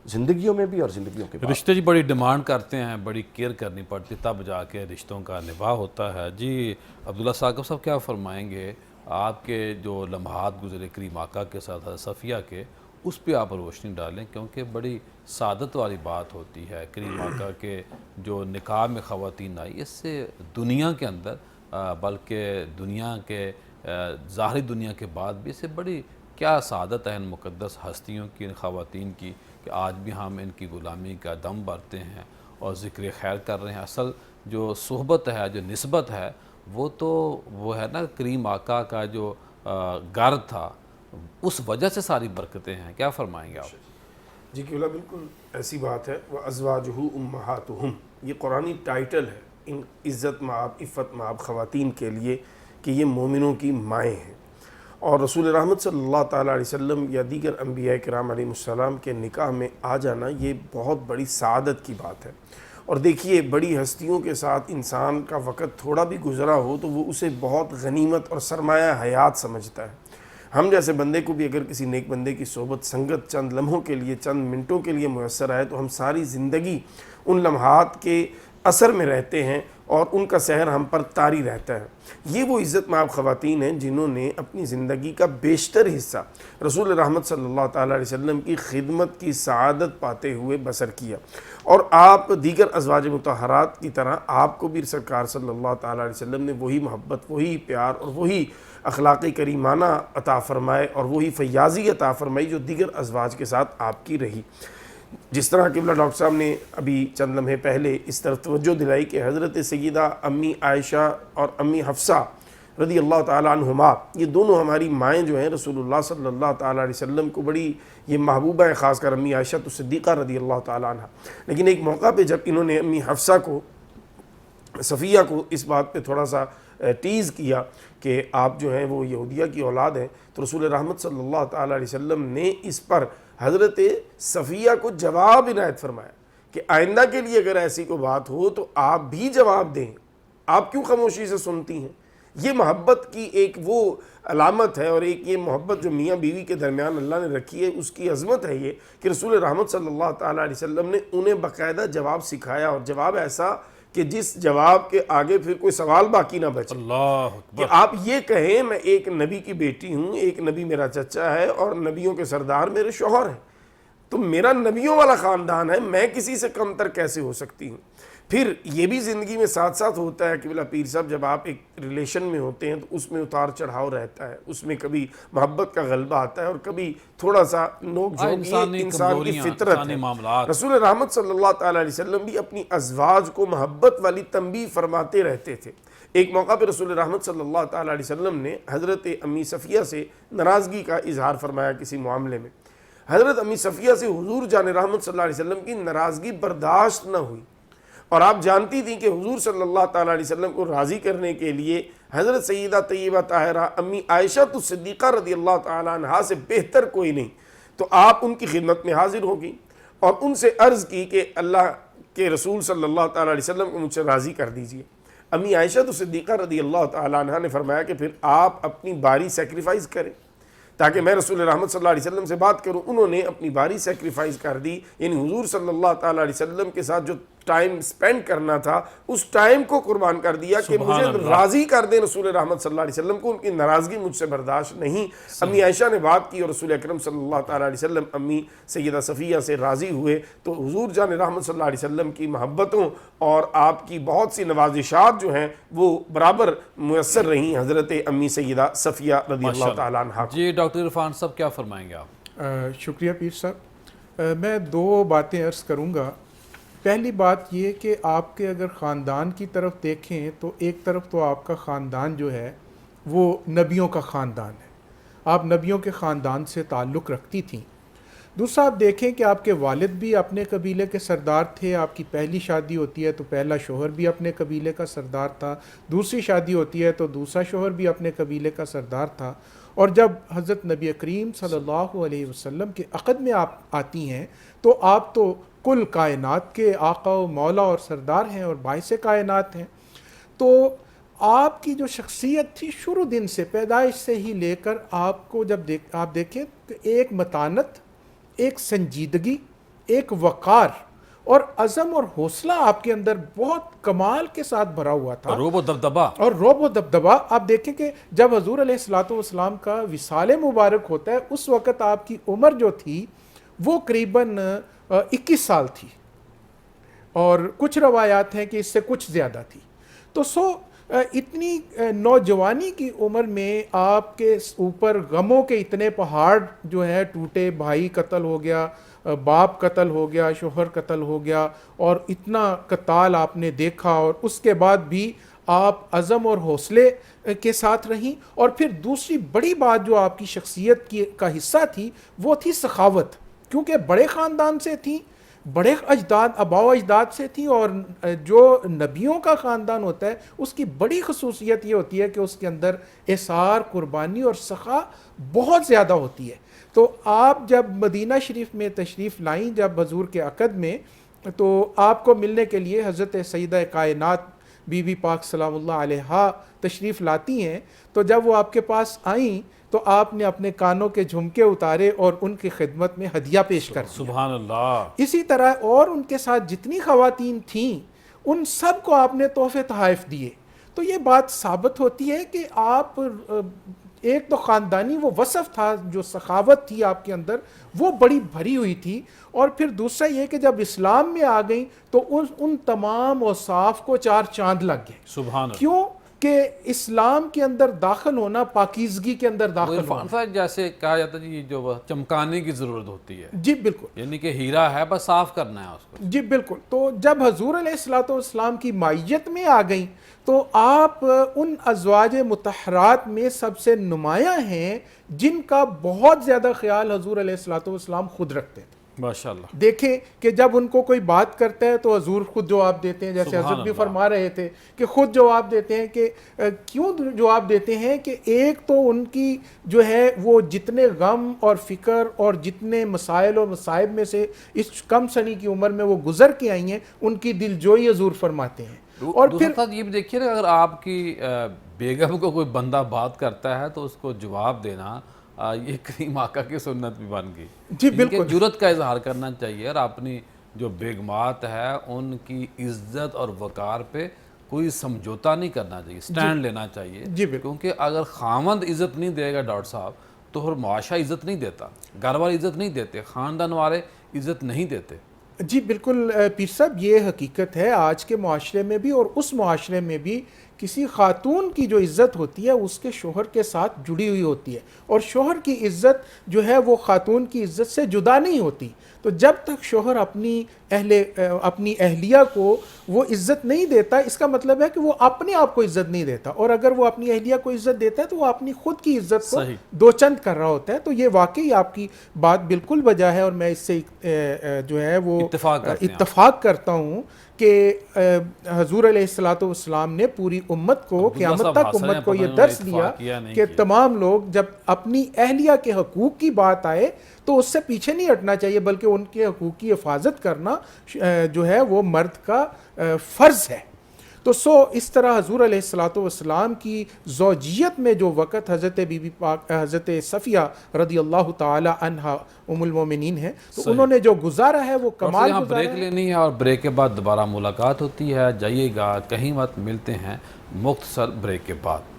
زندگیوں میں بھی اور زندگیوں کے بعد. رشتے جی بڑی ڈیمانڈ کرتے ہیں، بڑی کیئر کرنی پڑتی تب جا کے رشتوں کا نبھا ہوتا ہے. جی عبداللہ ثاقب صاحب کیا فرمائیں گے؟ آپ کے جو لمحات گزرے کریم آقا کے ساتھ صفیہ کے، اس پہ آپ روشنی ڈالیں کیونکہ بڑی سعادت والی بات ہوتی ہے. کریم آقا کے جو نکاح میں خواتین آئی، اس سے دنیا کے اندر بلکہ دنیا کے ظاہری دنیا کے بعد بھی اس سے بڑی کیا سعادت ہے ان مقدس ہستیوں کی، ان خواتین کی، کہ آج بھی ہم ان کی غلامی کا دم بھرتے ہیں اور ذکر خیر کر رہے ہیں. اصل جو صحبت ہے، جو نسبت ہے، وہ ہے نا کریم آقا کا جو گھر تھا، اس وجہ سے ساری برکتیں ہیں. کیا فرمائیں گے آپ؟ جی قبلہ بالکل ایسی بات ہے. وَأَزْوَاجُهُ أُمَّهَاتُهُمْ، یہ قرآنی ٹائٹل ہے ان عزت مآب عفت مآب خواتین کے لیے کہ یہ مومنوں کی مائیں ہیں. اور رسول رحمت صلی اللہ تعالیٰ علیہ وسلم یا دیگر انبیاء کرام علیہ السلام کے نکاح میں آ جانا یہ بہت بڑی سعادت کی بات ہے. اور دیکھیے بڑی ہستیوں کے ساتھ انسان کا وقت تھوڑا بھی گزرا ہو تو وہ اسے بہت غنیمت اور سرمایہ حیات سمجھتا ہے. ہم جیسے بندے کو بھی اگر کسی نیک بندے کی صحبت سنگت چند لمحوں کے لیے، چند منٹوں کے لیے میسر آئے تو ہم ساری زندگی ان لمحات کے اثر میں رہتے ہیں اور ان کا سحر ہم پر طاری رہتا ہے۔ یہ وہ عزت مآب خواتین ہیں جنہوں نے اپنی زندگی کا بیشتر حصہ رسول رحمت صلی اللہ تعالیٰ علیہ وسلم کی خدمت کی سعادت پاتے ہوئے بسر کیا، اور آپ دیگر ازواج مطہرات کی طرح آپ کو بھی سرکار صلی اللہ تعالیٰ علیہ وسلم نے وہی محبت، وہی پیار اور وہی اخلاقی کریمانہ عطا فرمائے اور وہی فیاضی عطا فرمائی جو دیگر ازواج کے ساتھ آپ کی رہی۔ جس طرح قبلہ ڈاکٹر صاحب نے ابھی چند لمحے پہلے اس طرف توجہ دلائی کہ حضرت سیدہ امی عائشہ اور امی حفصہ رضی اللہ تعالیٰ عنہما، یہ دونوں ہماری مائیں جو ہیں رسول اللہ صلی اللہ تعالیٰ علیہ وسلم کو بڑی یہ محبوبہ ہے، خاص کر امی عائشہ تو صدیقہ رضی اللہ تعالیٰ عنہ۔ لیکن ایک موقع پہ جب انہوں نے امی حفصہ کو، صفیہ کو اس بات پہ تھوڑا سا ٹیز کیا کہ آپ جو ہیں وہ یہودیہ کی اولاد ہیں، تو رسول رحمت صلی اللہ تعالیٰ علیہ وسلم نے اس پر حضرت صفیہ کو جواب عنایت فرمایا کہ آئندہ کے لیے اگر ایسی کوئی بات ہو تو آپ بھی جواب دیں، آپ کیوں خاموشی سے سنتی ہیں؟ یہ محبت کی ایک وہ علامت ہے، اور ایک یہ محبت جو میاں بیوی کے درمیان اللہ نے رکھی ہے، اس کی عظمت ہے یہ کہ رسول رحمت صلی اللہ تعالیٰ علیہ وسلم نے انہیں باقاعدہ جواب سکھایا، اور جواب ایسا کہ جس جواب کے آگے پھر کوئی سوال باقی نہ بچے۔ اللہ کہ آپ یہ کہیں میں ایک نبی کی بیٹی ہوں، ایک نبی میرا چچا ہے اور نبیوں کے سردار میرے شوہر ہیں، تو میرا نبیوں والا خاندان ہے، میں کسی سے کم تر کیسے ہو سکتی ہوں؟ پھر یہ بھی زندگی میں ساتھ ساتھ ہوتا ہے کہ بلا پیر صاحب جب آپ ایک ریلیشن میں ہوتے ہیں تو اس میں اتار چڑھاؤ رہتا ہے، اس میں کبھی محبت کا غلبہ آتا ہے اور کبھی تھوڑا سا نوک جھوک، یہ انسان کی فطرت ہے۔ رسول رحمت صلی اللہ تعالیٰ علیہ وسلم بھی اپنی ازواج کو محبت والی تنبیہ فرماتے رہتے تھے۔ ایک موقع پہ رسول رحمت صلی اللہ تعالیٰ علیہ وسلم نے حضرت امی صفیہ سے ناراضگی کا اظہار فرمایا کسی معاملے میں۔ حضرت امی صفیہ سے حضور جان رحمت صلی اللہ علیہ وسلم کی ناراضگی برداشت نہ ہوئی، اور آپ جانتی تھیں کہ حضور صلی اللہ تعالیٰ علیہ وسلم کو راضی کرنے کے لیے حضرت سیدہ طیبہ طاہرہ امی عائشہ تو صدیقہ رضی اللہ تعالیٰ عنہا سے بہتر کوئی نہیں، تو آپ ان کی خدمت میں حاضر ہوگی اور ان سے عرض کی کہ اللہ کے رسول صلی اللہ تعالیٰ علیہ وسلم کو مجھ سے راضی کر دیجئے۔ امی عائشہ تو صدیقہ رضی اللہ تعالیٰ عنہا نے فرمایا کہ پھر آپ اپنی باری سیکریفائز کریں تاکہ میں رسول رحمت صلی اللہ علیہ وسلم سے بات کروں۔ انہوں نے اپنی باری سیکریفائز کر دی، یعنی حضور صلی اللہ تعالیٰ علیہ وسلم کے ساتھ جو ٹائم سپینڈ کرنا تھا اس ٹائم کو قربان کر دیا کہ مجھے راضی کر دیں رسول رحمت صلی اللہ علیہ وسلم کو، ان کی ناراضگی مجھ سے برداشت نہیں۔ امی عائشہ نے بات کی اور رسول اکرم صلی اللہ تعالیٰ علیہ وسلم امی سیدہ صفیہ سے راضی ہوئے، تو حضور جان رحمت صلی اللہ علیہ وسلم کی محبتوں اور آپ کی بہت سی نوازشات جو ہیں وہ برابر میسر رہیں حضرت امی سیدہ صفیہ رضی اللہ تعالیٰ عنہ۔ جی ڈاکٹر عرفان صاحب کیا فرمائیں گے آپ؟ شکریہ پیر صاحب، میں دو باتیں عرض کروں گا۔ پہلی بات یہ کہ آپ کے اگر خاندان کی طرف دیکھیں تو ایک طرف تو آپ کا خاندان جو ہے وہ نبیوں کا خاندان ہے، آپ نبیوں کے خاندان سے تعلق رکھتی تھیں۔ دوسرا آپ دیکھیں کہ آپ کے والد بھی اپنے قبیلے کے سردار تھے، آپ کی پہلی شادی ہوتی ہے تو پہلا شوہر بھی اپنے قبیلے کا سردار تھا، دوسری شادی ہوتی ہے تو دوسرا شوہر بھی اپنے قبیلے کا سردار تھا، اور جب حضرت نبی کریم صلی اللہ علیہ وسلم کے عقد میں آپ آتی ہیں تو آپ تو کل کائنات کے آقا و مولا اور سردار ہیں اور باعث کائنات ہیں۔ تو آپ کی جو شخصیت تھی شروع دن سے، پیدائش سے ہی لے کر آپ کو جب آپ دیکھیں تو ایک متانت، ایک سنجیدگی، ایک وقار اور عزم اور حوصلہ آپ کے اندر بہت کمال کے ساتھ بھرا ہوا تھا، روب و دبدبا روب و دبدبا۔ آپ دیکھیں کہ جب حضور علیہ الصلوۃ والسلام کا وصال مبارک ہوتا ہے اس وقت آپ کی عمر جو تھی وہ قریباً 21 سال تھی، اور کچھ روایات ہیں کہ اس سے کچھ زیادہ تھی۔ تو اتنی نوجوانی کی عمر میں آپ کے اوپر غموں کے اتنے پہاڑ جو ہے ٹوٹے، بھائی قتل ہو گیا، باپ قتل ہو گیا، شوہر قتل ہو گیا، اور اتنا قتال آپ نے دیکھا، اور اس کے بعد بھی آپ عزم اور حوصلے کے ساتھ رہیں۔ اور پھر دوسری بڑی بات جو آپ کی شخصیت کا حصہ تھی وہ تھی سخاوت، کیونکہ بڑے خاندان سے تھیں، بڑے اجداد، آباء و اجداد سے تھیں، اور جو نبیوں کا خاندان ہوتا ہے اس کی بڑی خصوصیت یہ ہوتی ہے کہ اس کے اندر اثار، قربانی اور سخا بہت زیادہ ہوتی ہے۔ تو آپ جب مدینہ شریف میں تشریف لائیں جب حضور کے عقد میں، تو آپ کو ملنے کے لیے حضرت سیدہ کائنات بی بی پاک سلام اللہ علیہا تشریف لاتی ہیں، تو جب وہ آپ کے پاس آئیں تو آپ نے اپنے کانوں کے جھمکے اتارے اور ان کی خدمت میں ہدیہ پیش کر دیا۔ سبحان اللہ۔ اسی طرح اور ان کے ساتھ جتنی خواتین تھیں ان سب کو آپ نے تحفے تحائف دیے. تو یہ بات ثابت ہوتی ہے کہ آپ ایک تو خاندانی وہ وصف تھا, جو سخاوت تھی آپ کے اندر وہ بڑی بھری ہوئی تھی, اور پھر دوسرا یہ کہ جب اسلام میں آ گئیں تو ان تمام اوصاف کو چار چاند لگ گئے. سبحان اللہ. کیوں کہ اسلام کے اندر داخل ہونا پاکیزگی کے اندر داخل ہونا. عرفان صاحب جیسے کہا جاتا ہے جی جو چمکانے کی ضرورت ہوتی ہے, جی بالکل, یعنی کہ ہیرا ہے بس صاف کرنا ہے اس کو. جی بالکل. تو جب حضور علیہ الصلوۃ والسلام کی مائیت میں آ گئیں تو آپ ان ازواج مطہرات میں سب سے نمایاں ہیں جن کا بہت زیادہ خیال حضور علیہ الصلوۃ والسلام خود رکھتے تھے. ماشاءاللہ. دیکھیں کہ جب ان کو کوئی بات کرتا ہے تو حضور خود جواب دیتے ہیں, جیسے حضرت بھی فرما رہے تھے کہ خود جواب دیتے ہیں. کہ کیوں جواب دیتے ہیں کہ ایک تو ان کی جو ہے وہ جتنے غم اور فکر اور جتنے مسائل اور مصائب میں سے اس کم سنی کی عمر میں وہ گزر کے آئی ہیں, ان کی دلجوئی حضور فرماتے ہیں. اور پھر یہ بھی دیکھیے نا, اگر آپ کی بیگم کو کوئی بندہ بات کرتا ہے تو اس کو جواب دینا یہ کریم آقا کی سنت بھی بن گئی. جی بالکل, جرت کا اظہار کرنا چاہیے اور اپنی جو بیگمات ہے ان کی عزت اور وقار پہ کوئی سمجھوتا نہیں کرنا چاہیے, سٹینڈ لینا چاہیے. جی بالکل, کیونکہ اگر خاوند عزت نہیں دے گا ڈاکٹر صاحب تو پھر معاشرہ عزت نہیں دیتا, گھر والے عزت نہیں دیتے, خاندان والے عزت نہیں دیتے. جی بالکل پیر صاحب, یہ حقیقت ہے آج کے معاشرے میں بھی, اور اس معاشرے میں بھی کسی خاتون کی جو عزت ہوتی ہے اس کے شوہر کے ساتھ جڑی ہوئی ہوتی ہے, اور شوہر کی عزت جو ہے وہ خاتون کی عزت سے جدا نہیں ہوتی. تو جب تک شوہر اپنی اہلیہ کو وہ عزت نہیں دیتا, اس کا مطلب ہے کہ وہ اپنے آپ کو عزت نہیں دیتا, اور اگر وہ اپنی اہلیہ کو عزت دیتا ہے تو وہ اپنی خود کی عزت کو دو چند کر رہا ہوتا ہے. تو یہ واقعی آپ کی بات بالکل بجا ہے, اور میں اس سے جو ہے وہ اتفاق کرتا ہوں کہ حضور علیہ الصلوۃ والسلام نے پوری امت کو, قیامت تک امت کو یہ درس دیا کہ تمام لوگ جب اپنی اہلیہ کے حقوق کی بات آئے تو اس سے پیچھے نہیں ہٹنا چاہیے, بلکہ ان کے حقوق کی حفاظت کرنا جو ہے وہ مرد کا فرض ہے. تو اس طرح حضور علیہ الصلوۃ والسلام کی زوجیت میں جو وقت حضرت بی بی پاک حضرت صفیہ رضی اللہ تعالی عنہا ام المومنین ہیں, تو انہوں نے جو گزارا ہے وہ کمال گزارا ہے. بریک لینی ہے اور بریک کے بعد دوبارہ ملاقات ہوتی ہے. جائیے گا کہیں مت, ملتے ہیں مختصر بریک کے بعد.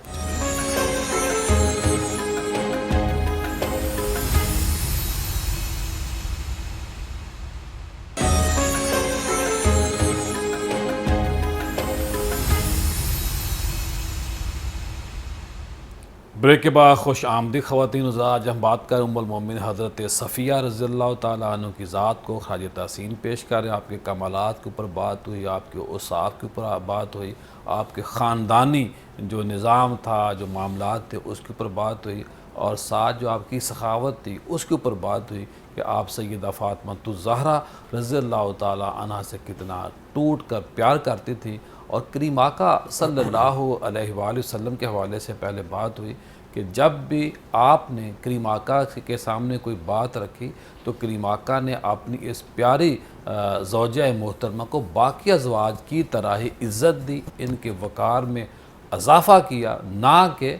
بریک کے بعد خوش آمدید خواتین. آج ہم بات کریں ام المومنین حضرت صفیہ رضی اللہ تعالیٰ عنہ کی ذات کو خراج تحسین پیش کر رہے ہیں. آپ کے کمالات کے اوپر بات ہوئی, آپ کے اوصاف کے اوپر بات ہوئی, آپ کے خاندانی جو نظام تھا, جو معاملات تھے اس کے اوپر بات ہوئی, اور ساتھ جو آپ کی سخاوت تھی اس کے اوپر بات ہوئی کہ آپ سیدہ فاطمہ الزہرا رضی اللہ تعالیٰ عنہ سے کتنا ٹوٹ کر پیار کرتی تھی. اور کریم آقا صلی اللہ علیہ وآلہ وسلم کے حوالے سے پہلے بات ہوئی کہ جب بھی آپ نے کریم آقا کے سامنے کوئی بات رکھی تو کریم آقا نے اپنی اس پیاری زوجہ محترمہ کو باقی ازواج کی طرح ہی عزت دی, ان کے وقار میں اضافہ کیا, نہ کہ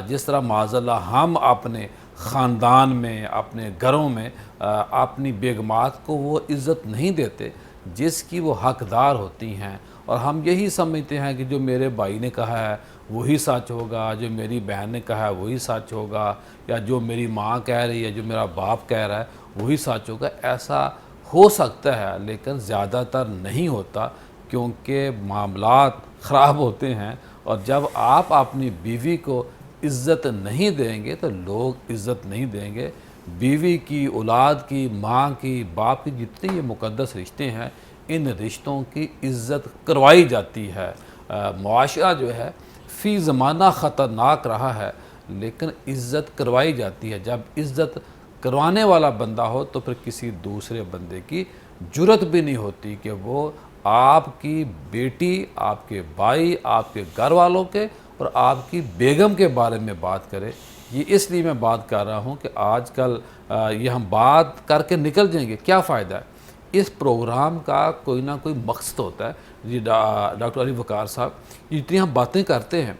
جس طرح معاذ اللہ ہم اپنے خاندان میں اپنے گھروں میں اپنی بیگمات کو وہ عزت نہیں دیتے جس کی وہ حقدار ہوتی ہیں. اور ہم یہی سمجھتے ہیں کہ جو میرے بھائی نے کہا ہے وہی سچ ہوگا, جو میری بہن نے کہا ہے وہی سچ ہوگا, یا جو میری ماں کہہ رہی ہے, جو میرا باپ کہہ رہا ہے وہی سچ ہوگا. ایسا ہو سکتا ہے لیکن زیادہ تر نہیں ہوتا, کیونکہ معاملات خراب ہوتے ہیں. اور جب آپ اپنی بیوی کو عزت نہیں دیں گے تو لوگ عزت نہیں دیں گے. بیوی کی, اولاد کی, ماں کی, باپ کی, جتنے یہ مقدس رشتے ہیں ان رشتوں کی عزت کروائی جاتی ہے. معاشرہ جو ہے فی زمانہ خطرناک رہا ہے لیکن عزت کروائی جاتی ہے. جب عزت کروانے والا بندہ ہو تو پھر کسی دوسرے بندے کی جرت بھی نہیں ہوتی کہ وہ آپ کی بیٹی, آپ کے بھائی, آپ کے گھر والوں کے اور آپ کی بیگم کے بارے میں بات کرے. یہ اس لیے میں بات کر رہا ہوں کہ آج کل یہ ہم بات کر کے نکل جائیں گے, کیا فائدہ ہے. اس پروگرام کا کوئی نہ کوئی مقصد ہوتا ہے. جی ڈاکٹر علی وقار صاحب, جتنی ہم باتیں کرتے ہیں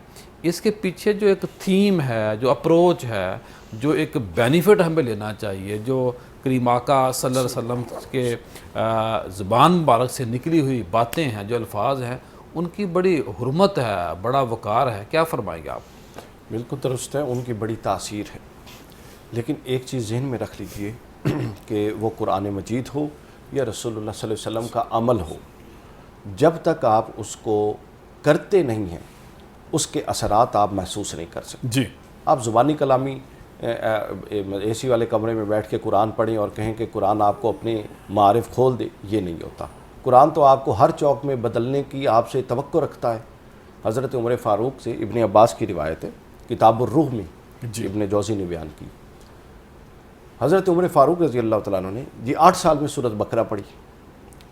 اس کے پیچھے جو ایک تھیم ہے, جو اپروچ ہے, جو ایک بینیفٹ ہمیں لینا چاہیے, جو کریم آقا صلی اللہ علیہ وسلم کے زبان مبارک سے نکلی ہوئی باتیں ہیں، جو الفاظ ہیں، ان کی بڑی حرمت ہے، بڑا وقار ہے، کیا فرمائیں گے آپ؟ بالکل درست ہے، ان کی بڑی تاثیر ہے، لیکن ایک چیز ذہن میں رکھ لیجئے کہ وہ قرآن مجید ہو یا رسول اللہ صلی اللہ علیہ وسلم کا عمل ہو، جب تک آپ اس کو کرتے نہیں ہیں اس کے اثرات آپ محسوس نہیں کر سکتے۔ جی، آپ زبانی کلامی اے سی والے کمرے میں بیٹھ کے قرآن پڑھیں اور کہیں کہ قرآن آپ کو اپنے معارف کھول دے، یہ نہیں ہوتا۔ قرآن تو آپ کو ہر چوک میں بدلنے کی آپ سے توقع رکھتا ہے۔ حضرت عمر فاروق سے ابن عباس کی روایت ہے، کتاب الروح میں ابن جوزی نے بیان کی۔ حضرت عمر فاروق رضی اللہ تعالیٰ عنہ نے 8 سال میں سورۃ بقرہ پڑھی۔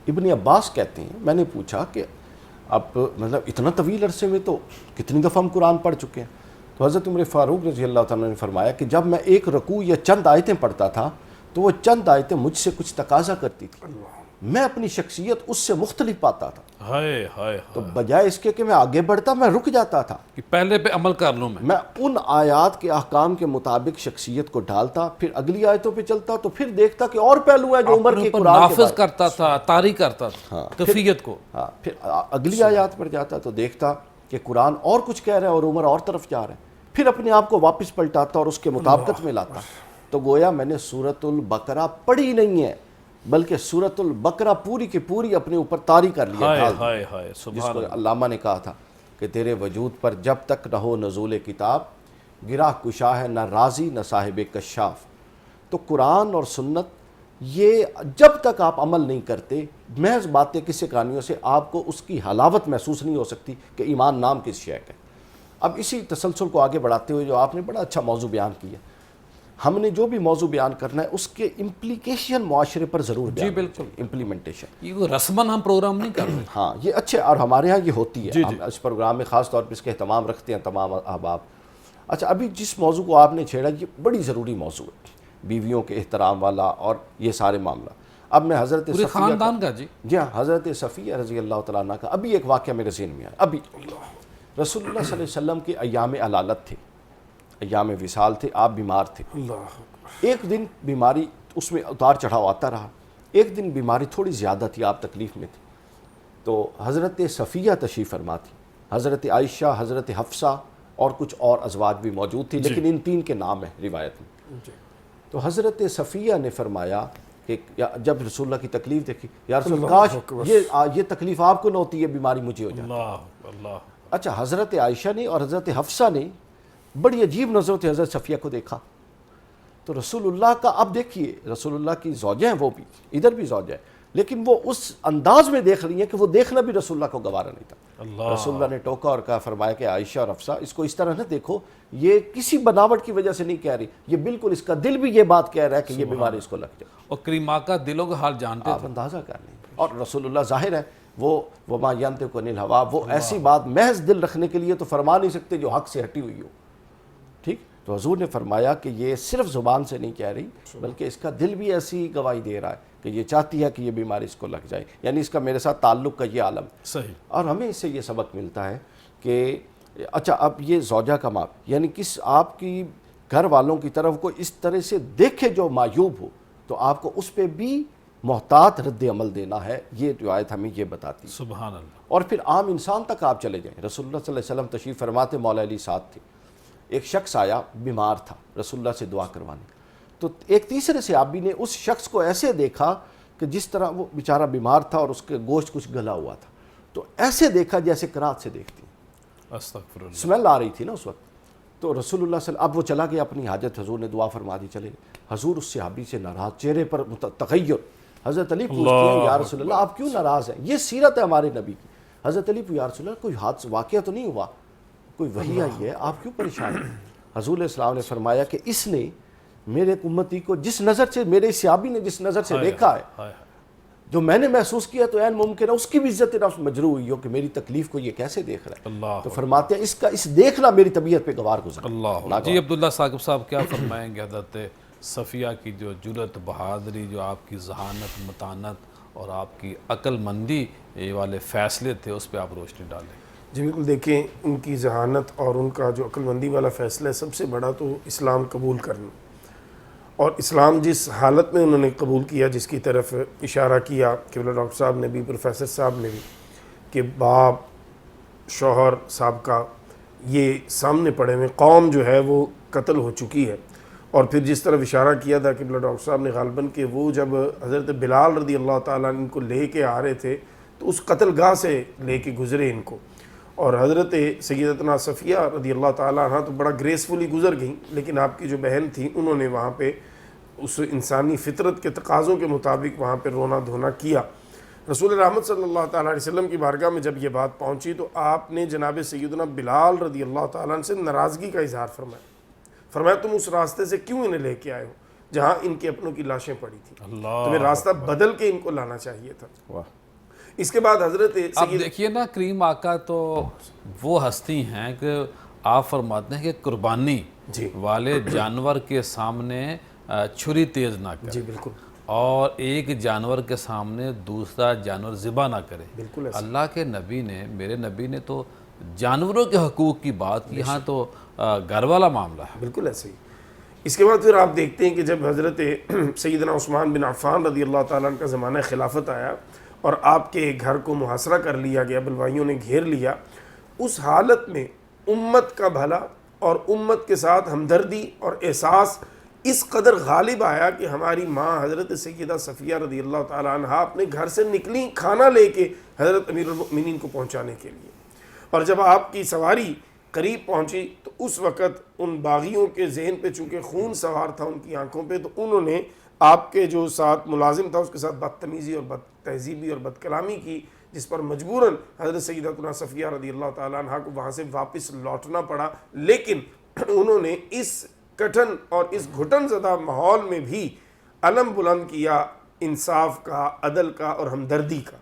ابن عباس کہتے ہیں میں نے پوچھا کہ اب مطلب اتنا طویل عرصے میں تو کتنی دفعہ ہم قرآن پڑھ چکے ہیں؟ تو حضرت عمر فاروق رضی اللہ تعالیٰ نے فرمایا کہ جب میں ایک رکوع یا چند آیتیں پڑھتا تھا تو وہ چند آیتیں مجھ سے کچھ تقاضا کرتی تھی، میں اپنی شخصیت اس سے مختلف پاتا تھا، ہائے ہائے، تو بجائے اس کے کہ میں آگے بڑھتا میں رک جاتا تھا، کہ پہلے پہ عمل کر لوں میں ان آیات کے احکام کے مطابق شخصیت کو ڈالتا، پھر اگلی آیتوں پہ چلتا تو پھر دیکھتا کہ اور پہلو ہے جو عمر کے قرآن کے نافذ کرتا تھا، طاری کرتا تھا کیفیت کو۔ پھر اگلی آیات پر جاتا تو دیکھتا کہ قرآن اور کچھ کہہ رہا ہے اور عمر اور طرف جا رہا ہے، پھر اپنے آپ کو واپس پلٹاتا اور اس کے مطابقت میں لاتا۔ تو گویا میں نے سورۃ البقرہ پڑھی نہیں ہے بلکہ سورۃ البقرہ پوری کی پوری اپنے اوپر طاری کر لیا، ہائے ہائے، جس سبحان کو علامہ نے کہا تھا کہ تیرے وجود پر جب تک نہ ہو نزول کتاب، گرہ کشا ہے نہ رازی نہ صاحب کشاف۔ تو قرآن اور سنت یہ جب تک آپ عمل نہیں کرتے، محض باتیں کسی کہانیوں سے آپ کو اس کی حلاوت محسوس نہیں ہو سکتی کہ ایمان نام کس شے کا ہے۔ اب اسی تسلسل کو آگے بڑھاتے ہوئے جو آپ نے بڑا اچھا موضوع بیان کیا، ہم نے جو بھی موضوع بیان کرنا ہے اس کے امپلیکیشن معاشرے پر ضرور بیان جی بالکل، امپلیمنٹیشن، یہ رسماً ہم پروگرام نہیں کر رہے۔ ہاں یہ اچھے، اور ہمارے ہاں یہ ہوتی ہے، ہم اس پروگرام میں خاص طور پہ اس کے اہتمام رکھتے ہیں تمام احباب۔ اچھا، ابھی جس موضوع کو آپ نے چھیڑا یہ بڑی ضروری موضوع ہے، بیویوں کے احترام والا اور یہ سارے معاملہ۔ اب میں حضرت پورے خاندان کا جی ہاں، حضرت صفیہ رضی اللہ تعالیٰ عنہ کا ابھی ایک واقعہ میرے ذہن میں آیا۔ ابھی رسول اللہ صلی اللہ علیہ وسلم کے ایام علالت تھے، ایام وصال تھے، آپ بیمار تھے۔ ایک دن بیماری اس میں اتار چڑھاؤ آتا رہا، ایک دن بیماری تھوڑی زیادہ تھی، آپ تکلیف میں تھے، تو حضرت صفیہ تشریف فرما تھی، حضرت عائشہ، حضرت حفصہ اور کچھ اور ازواج بھی موجود تھی، لیکن ان 3 کے نام ہیں روایت میں۔ تو حضرت صفیہ نے فرمایا کہ جب رسول اللہ کی تکلیف دیکھی، یا رسول اللہ کاش یہ تکلیف آپ کو نہ ہوتی، یہ بیماری مجھے ہو جاتی۔ اللہ، اچھا، حضرت عائشہ نے اور حضرت حفصہ نے بڑی عجیب نظروں سے حضرت صفیہ کو دیکھا، تو رسول اللہ کا، اب دیکھیے رسول اللہ کی زوجہ ہیں، وہ بھی ادھر بھی زوجہ ہے، لیکن وہ اس انداز میں دیکھ رہی ہیں کہ وہ دیکھنا بھی رسول اللہ کو گوارا نہیں تھا۔ رسول اللہ نے ٹوکا اور کہا، فرمایا کہ عائشہ اور حفصہ اس کو اس طرح نہ دیکھو، یہ کسی بناوٹ کی وجہ سے نہیں کہہ رہی، یہ بالکل اس کا دل بھی یہ بات کہہ رہا ہے کہ یہ بیماری اس کو لگ جائے۔ اور کریم آقا دلوں کا حال جانتے آپ اندازہ کر لیں، اور رسول اللہ ظاہر ہے وہ وما ینطق عن الہویٰ، وہ ایسی بات محض دل رکھنے کے لیے تو فرما نہیں سکتے جو حق سے ہٹی ہوئی ہو، ٹھیک؟ تو حضور نے فرمایا کہ یہ صرف زبان سے نہیں کہہ رہی بلکہ اس کا دل بھی ایسی گواہی دے رہا ہے کہ یہ چاہتی ہے کہ یہ بیماری اس کو لگ جائے، یعنی اس کا میرے ساتھ تعلق کا یہ عالم۔ صحیح۔ اور ہمیں اس سے یہ سبق ملتا ہے کہ اچھا، اب یہ زوجہ کا ماپ، یعنی کس آپ کی گھر والوں کی طرف کو اس طرح سے دیکھے جو معیوب ہو تو آپ کو اس پہ بھی محتاط رد عمل دینا ہے، یہ روایت ہمیں یہ بتاتی ہے۔ سبحان اللہ۔ اور پھر عام انسان تک آپ چلے جائیں، رسول اللہ صلی اللہ علیہ وسلم تشریف فرماتے، مولا علی ساتھ تھے، ایک شخص آیا بیمار تھا رسول اللہ سے دعا کروانے، تو ایک تیسرے صحابی نے اس شخص کو ایسے دیکھا کہ جس طرح وہ بیچارہ بیمار تھا اور اس کے گوشت کچھ گلا ہوا تھا، تو ایسے دیکھا جیسے قرات سے دیکھتی ہیں، استغفر اللہ۔ اسمیل آ رہی تھی نا اس وقت۔ تو رسول اللہ صلی اللہ علیہ وسلم، اب وہ چلا گیا اپنی حاجت، حضور نے دعا فرما دی، چلے گئے۔ حضور اس صحابی سے ناراض، چہرے پر تغیر، حضرت علی پوچھتے ہیں یا رسول اللہ آپ کیوں ناراض ہیں؟ یہ سیرت ہے ہمارے نبی کی۔ حضرت علی یا رسول اللہ کوئی حادثہ واقعہ تو نہیں ہوا، کوئی وحی آئی ہے، آپ کیوں پریشان ہیں؟ حضور علیہ السلام نے فرمایا کہ اس نے میرے امتی کو جس نظر سے، میرے صحابی نے جس نظر سے دیکھا ہے، جو میں نے محسوس کیا، تو عین ممکن ہے اس کی بھی عزت نفس مجروح ہوئی ہو کہ میری تکلیف کو یہ کیسے دیکھ رہا ہے۔ اللہ تو فرماتے ہیں اس دیکھنا میری طبیعت پہ گوار گزرا۔ اللہ۔ جی عبداللہ ثاقب صاحب کیا فرمائیں گے حضرت صفیہ کی جو جرأت، بہادری، جو آپ کی ذہانت، متانت اور آپ کی عقل مندی والے فیصلے تھے، اس پہ آپ روشنی ڈالیں۔ جی بالکل، دیکھیں ان کی ذہانت اور ان کا جو عقل مندی والا فیصلہ ہے، سب سے بڑا تو اسلام قبول کرنا، اور اسلام جس حالت میں انہوں نے قبول کیا، جس کی طرف اشارہ کیا قبلہ ڈاکٹر صاحب نے بھی، پروفیسر صاحب نے بھی، کہ باپ، شوہر صاحب کا یہ سامنے پڑے ہوئے، قوم جو ہے وہ قتل ہو چکی ہے. اور پھر جس طرف اشارہ کیا تھا قبلہ ڈاکٹر صاحب نے غالباً کہ وہ جب حضرت بلال رضی اللہ تعالیٰ عنہ ان کو لے کے آ رہے تھے تو اس قتل گاہ سے لے کے گزرے ان کو، اور حضرت سیدتنا صفیہ رضی اللہ تعالیٰ عنہ تو بڑا گریسفلی گزر گئیں، لیکن آپ کی جو بہن تھی انہوں نے وہاں پہ اس انسانی فطرت کے تقاضوں کے مطابق وہاں پہ رونا دھونا کیا. رسول رحمت صلی اللہ تعالیٰ علیہ وسلم کی بارگاہ میں جب یہ بات پہنچی تو آپ نے جناب سیدنا بلال رضی اللہ تعالیٰ عنہ سے ناراضگی کا اظہار فرمایا تم اس راستے سے کیوں انہیں لے کے آئے ہو جہاں ان کے اپنوں کی لاشیں پڑی تھیں، تمہیں راستہ بدل کے ان کو لانا چاہیے تھا. اس کے بعد حضرت اب دیکھیے نا، کریم آقا تو وہ ہستی ہیں کہ آپ فرماتے ہیں کہ قربانی والے جانور کے سامنے چھری تیز نہ کرے. جی بالکل. اور ایک جانور کے سامنے دوسرا جانور ذبح نہ کرے. بالکل اللہ کے نبی نے، میرے نبی نے تو جانوروں کے حقوق کی بات کی، یہاں تو گھر والا معاملہ ہے. بالکل ایسے ہی. اس کے بعد پھر آپ دیکھتے ہیں کہ جب حضرت سیدنا عثمان بن عفان رضی اللہ تعالیٰ عنہ کا زمانہ خلافت آیا اور آپ کے گھر کو محاصرہ کر لیا گیا، بلوائیوں نے گھیر لیا، اس حالت میں امت کا بھلا اور امت کے ساتھ ہمدردی اور احساس اس قدر غالب آیا کہ ہماری ماں حضرت سیدہ صفیہ رضی اللہ تعالیٰ عنہ اپنے گھر سے نکلی کھانا لے کے حضرت امیر المؤمنین کو پہنچانے کے لیے. اور جب آپ کی سواری قریب پہنچی تو اس وقت ان باغیوں کے ذہن پہ چونکہ خون سوار تھا ان کی آنکھوں پہ، تو انہوں نے آپ کے جو ساتھ ملازم تھا اس کے ساتھ بدتمیزی اور بد تہذیبی اور بد کلامی کی، جس پر مجبوراً حضرت سیدتنا صفیہ رضی اللہ تعالیٰ عنہ کو وہاں سے واپس لوٹنا پڑا. لیکن انہوں نے اس کٹھن اور اس گھٹن زدہ ماحول میں بھی علم بلند کیا انصاف کا، عدل کا اور ہمدردی کا،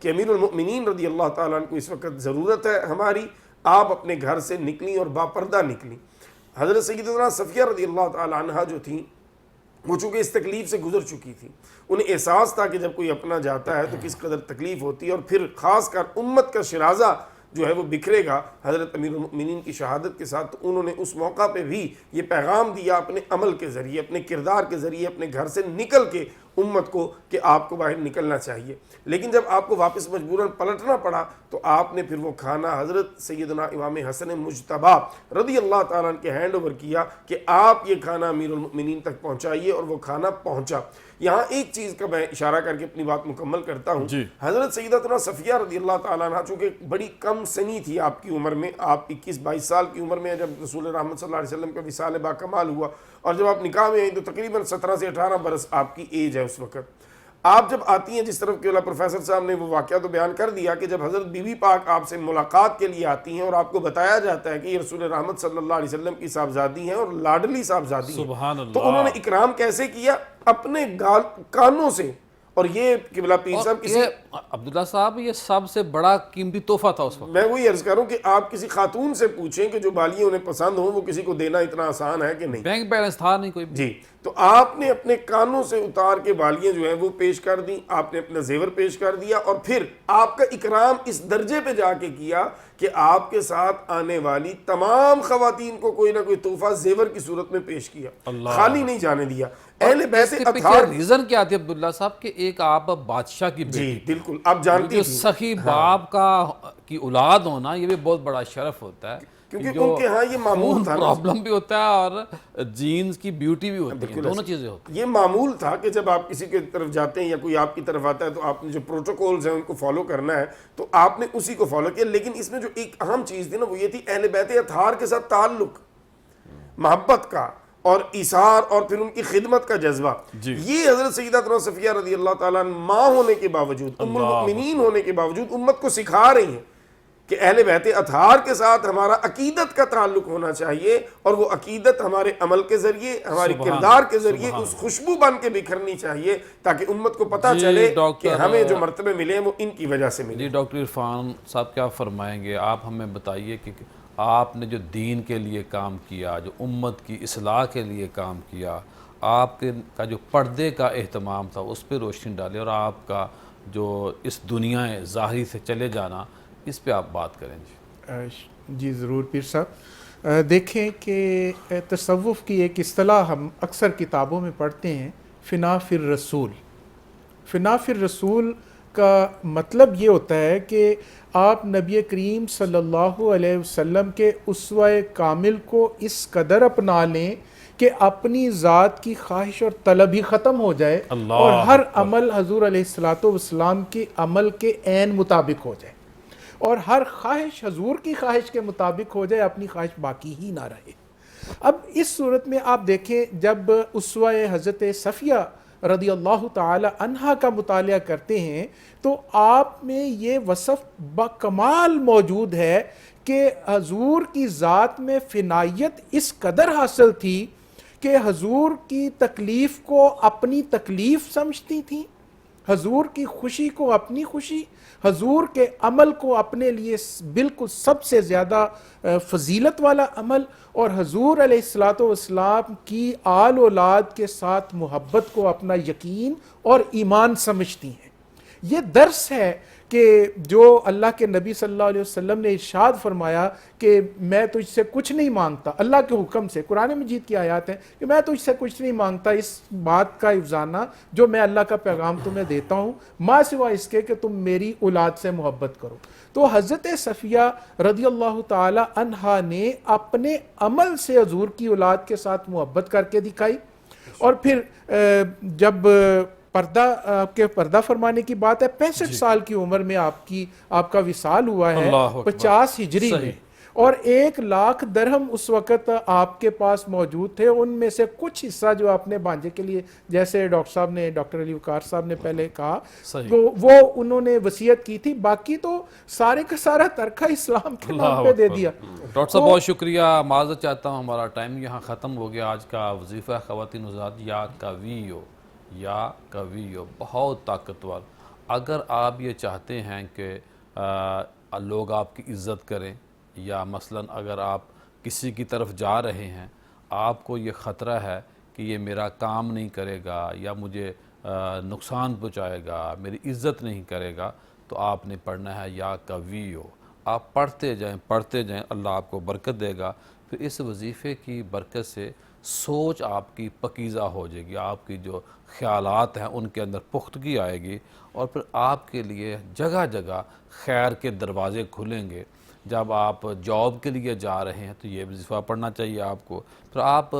کہ امیر المؤمنین رضی اللہ تعالیٰ عنہ کو اس وقت ضرورت ہے ہماری. آپ اپنے گھر سے نکلیں اور باپردہ نکلیں. حضرت سیدتنا صفیہ رضی اللہ تعالیٰ عنہ جو تھیں وہ چونکہ اس تکلیف سے گزر چکی تھی، انہیں احساس تھا کہ جب کوئی اپنا جاتا ہے تو کس قدر تکلیف ہوتی ہے، اور پھر خاص کر امت کا شرازہ جو ہے وہ بکھرے گا حضرت امیر المؤمنین کی شہادت کے ساتھ. تو انہوں نے اس موقع پہ بھی یہ پیغام دیا اپنے عمل کے ذریعے، اپنے کردار کے ذریعے، اپنے گھر سے نکل کے امت کو، کہ آپ کو باہر نکلنا چاہیے. لیکن جب آپ کو واپس مجبوراً پلٹنا پڑا تو آپ نے پھر وہ کھانا حضرت سیدنا امام حسن مجتبیٰ رضی اللہ تعالیٰ عنہ کے ہینڈ اوور کیا کہ آپ یہ کھانا امیر المؤمنین تک پہنچائیے، اور وہ کھانا پہنچا. یہاں ایک چیز کا میں اشارہ کر کے اپنی بات مکمل کرتا ہوں. حضرت سیدتنا صفیہ رضی اللہ تعالیٰ عنہ چونکہ بڑی کم سنی تھی آپ کی عمر میں، آپ 21-22 سال کی عمر میں جب رسول رحمت صلی اللہ علیہ وسلم کا وصال با کمال ہوا، اور جب آپ نکاح میں آئیں تو تقریباً 17 سے 18 برس آپ کی ایج ہے اس وقت. آپ جب آتی ہیں، جس طرف کہ پروفیسر صاحب نے وہ واقعہ تو بیان کر دیا کہ جب حضرت بی بی پاک آپ سے ملاقات کے لیے آتی ہیں اور آپ کو بتایا جاتا ہے کہ یہ رسول رحمت صلی اللہ علیہ وسلم کی صاحبزادی ہیں اور لاڈلی صاحبزادی ہیں، سبحان اللہ. تو انہوں نے اکرام کیسے کیا؟ اپنے کانوں سے. اور یہ قبلہ پیر صاحب کسی عبداللہ صاحب یہ سب سے بڑا قیمتی تحفہ تھا اس وقت. میں وہی عرض کروں کہ آپ کسی خاتون سے پوچھیں کہ جو بالیاں انہیں پسند ہوں وہ کسی کو دینا اتنا آسان ہے کہ نہیں. بینک بیلنس تھا نہیں کوئی. جی. تو آپ نے اپنے کانوں سے اتار کے بالیاں جو ہیں وہ پیش کر دیں، آپ نے اپنا زیور پیش کر دیا، اور پھر آپ کا اکرام اس درجے پہ جا کے کیا کہ آپ کے ساتھ آنے والی تمام خواتین کو کوئی نہ کوئی تحفہ زیور کی صورت میں پیش کیا، خالی نہیں جانے دیا. اہل بیت اطہار ریزن کیا تھی عبداللہ صاحب کہ ایک آپ بادشاہ کی بیٹی. جی بالکل. آپ جانتی ہیں سخی باپ کی اولاد ہونا یہ بھی بہت بڑا شرف ہوتا ہے، کیونکہ ان کے ہاں یہ معمول تھا، پرابلم بھی ہوتا ہے اور جینز کی بیوٹی بھی ہوتی ہے، دونوں چیزیں ہوتی ہیں. یہ معمول تھا کہ جب آپ کسی کی طرف جاتے ہیں یا کوئی آپ کی طرف آتا ہے تو آپ نے جو پروٹوکولز ہیں ان کو فالو کرنا ہے، تو آپ نے اسی کو فالو کیا. لیکن اس میں جو ایک اہم چیز تھی نا وہ یہ تھی اہل بیت اطہار کے ساتھ تعلق، محبت کا اور ایثار اور پھر ان کی خدمت کا جذبہ. یہ حضرت سیدتنا صفیہ رضی اللہ تعالیٰ عنہ ماں ہونے کے باوجود، ام المؤمنین ہونے کے باوجود امت کو سکھا رہی ہیں کہ اہل بیت اطہار کے ساتھ ہمارا عقیدت کا تعلق ہونا چاہیے، اور وہ عقیدت ہمارے عمل کے ذریعے، ہمارے کردار کے ذریعے اس خوشبو بن کے بکھرنی چاہیے تاکہ امت کو پتہ چلے کہ ہمیں جو مرتبے ملے ہیں وہ ان کی وجہ سے ملے. جی ڈاکٹر عرفان صاحب کیا فرمائیں گے؟ آپ ہمیں بتائیے کہ آپ نے جو دین کے لیے کام کیا، جو امت کی اصلاح کے لیے کام کیا، آپ کا جو پردے کا اہتمام تھا اس پہ روشنی ڈالے، اور آپ کا جو اس دنیا ظاہری سے چلے جانا، اس پہ آپ بات کریں. جی ضرور پیر صاحب. دیکھیں کہ تصوف کی ایک اصطلاح ہم اکثر کتابوں میں پڑھتے ہیں، فنا فی الرسول۔ فنا فی الرسول کا مطلب یہ ہوتا ہے کہ آپ نبی کریم صلی اللہ علیہ وسلم کے اسوہ کامل کو اس قدر اپنا لیں کہ اپنی ذات کی خواہش اور طلب ہی ختم ہو جائے اور ہر عمل حضور علیہ السلام کے عمل کے عین مطابق ہو جائے، اور ہر خواہش حضور کی خواہش کے مطابق ہو جائے، اپنی خواہش باقی ہی نہ رہے۔ اب اس صورت میں آپ دیکھیں، جب اسوہ حضرت صفیہ رضی اللہ تعالی عنہا کا مطالعہ کرتے ہیں تو آپ میں یہ وصف بکمال موجود ہے کہ حضور کی ذات میں فنائیت اس قدر حاصل تھی کہ حضور کی تکلیف کو اپنی تکلیف سمجھتی تھیں، حضور کی خوشی کو اپنی خوشی، حضور کے عمل کو اپنے لیے بالکل سب سے زیادہ فضیلت والا عمل، اور حضور علیہ السلام کی آل اولاد کے ساتھ محبت کو اپنا یقین اور ایمان سمجھتی ہیں۔ یہ درس ہے کہ جو اللہ کے نبی صلی اللہ علیہ وسلم نے ارشاد فرمایا کہ میں تجھ سے کچھ نہیں مانگتا، اللہ کے حکم سے، قرآن مجید کی آیات ہیں کہ میں تجھ سے کچھ نہیں مانگتا اس بات کا افزانہ جو میں اللہ کا پیغام تمہیں دیتا ہوں، ما سوا اس کے کہ تم میری اولاد سے محبت کرو۔ تو حضرت صفیہ رضی اللہ تعالی عنہا نے اپنے عمل سے حضور کی اولاد کے ساتھ محبت کر کے دکھائی، اور پھر جب پردہ فرمانے کی بات ہے، 65 سال کی عمر میں آپ کا وصال ہوا ہے، 50 ہجری میں، اور 1,00,000 درہم اس وقت آپ کے پاس موجود تھے۔ ان میں سے کچھ حصہ جو اپنے بانجے کے لیے، جیسے ڈاکٹر علی وقار صاحب نے پہلے کہا، تو وہ انہوں نے وصیت کی تھی، باقی تو سارے کا سارا ترکہ اسلام کے نام پہ دے دیا۔ ڈاکٹر صاحب بہت شکریہ، معذرت چاہتا ہوں، ہمارا ٹائم یہاں ختم ہو گیا۔ آج کا وظیفہ خواتین حضرات، یا کویو، بہت طاقتور۔ اگر آپ یہ چاہتے ہیں کہ لوگ آپ کی عزت کریں، یا مثلا اگر آپ کسی کی طرف جا رہے ہیں، آپ کو یہ خطرہ ہے کہ یہ میرا کام نہیں کرے گا یا مجھے نقصان پہنچائے گا، میری عزت نہیں کرے گا، تو آپ نے پڑھنا ہے یا کویو۔ آپ پڑھتے جائیں، اللہ آپ کو برکت دے گا۔ پھر اس وظیفے کی برکت سے سوچ آپ کی پکیزہ ہو جائے گی، آپ کی جو خیالات ہیں ان کے اندر پختگی آئے گی، اور پھر آپ کے لیے جگہ جگہ خیر کے دروازے کھلیں گے۔ جب آپ جاب کے لیے جا رہے ہیں تو یہ وظیفہ پڑھنا چاہیے آپ کو۔ پھر آپ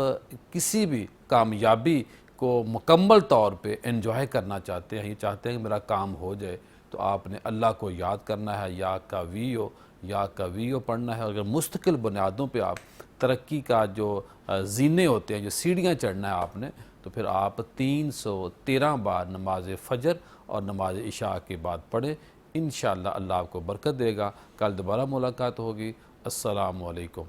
کسی بھی کامیابی کو مکمل طور پہ انجوائے کرنا چاہتے ہیں، یہ چاہتے ہیں کہ میرا کام ہو جائے، تو آپ نے اللہ کو یاد کرنا ہے، یا کویو پڑھنا ہے۔ اگر مستقل بنیادوں پہ آپ ترقی کا جو زینے ہوتے ہیں، جو سیڑھیاں چڑھنا ہے آپ نے، تو پھر آپ 313 بار نماز فجر اور نماز عشاء کے بعد پڑھیں۔ انشاءاللہ اللہ آپ کو برکت دے گا۔ کل دوبارہ ملاقات ہوگی۔ السلام علیکم۔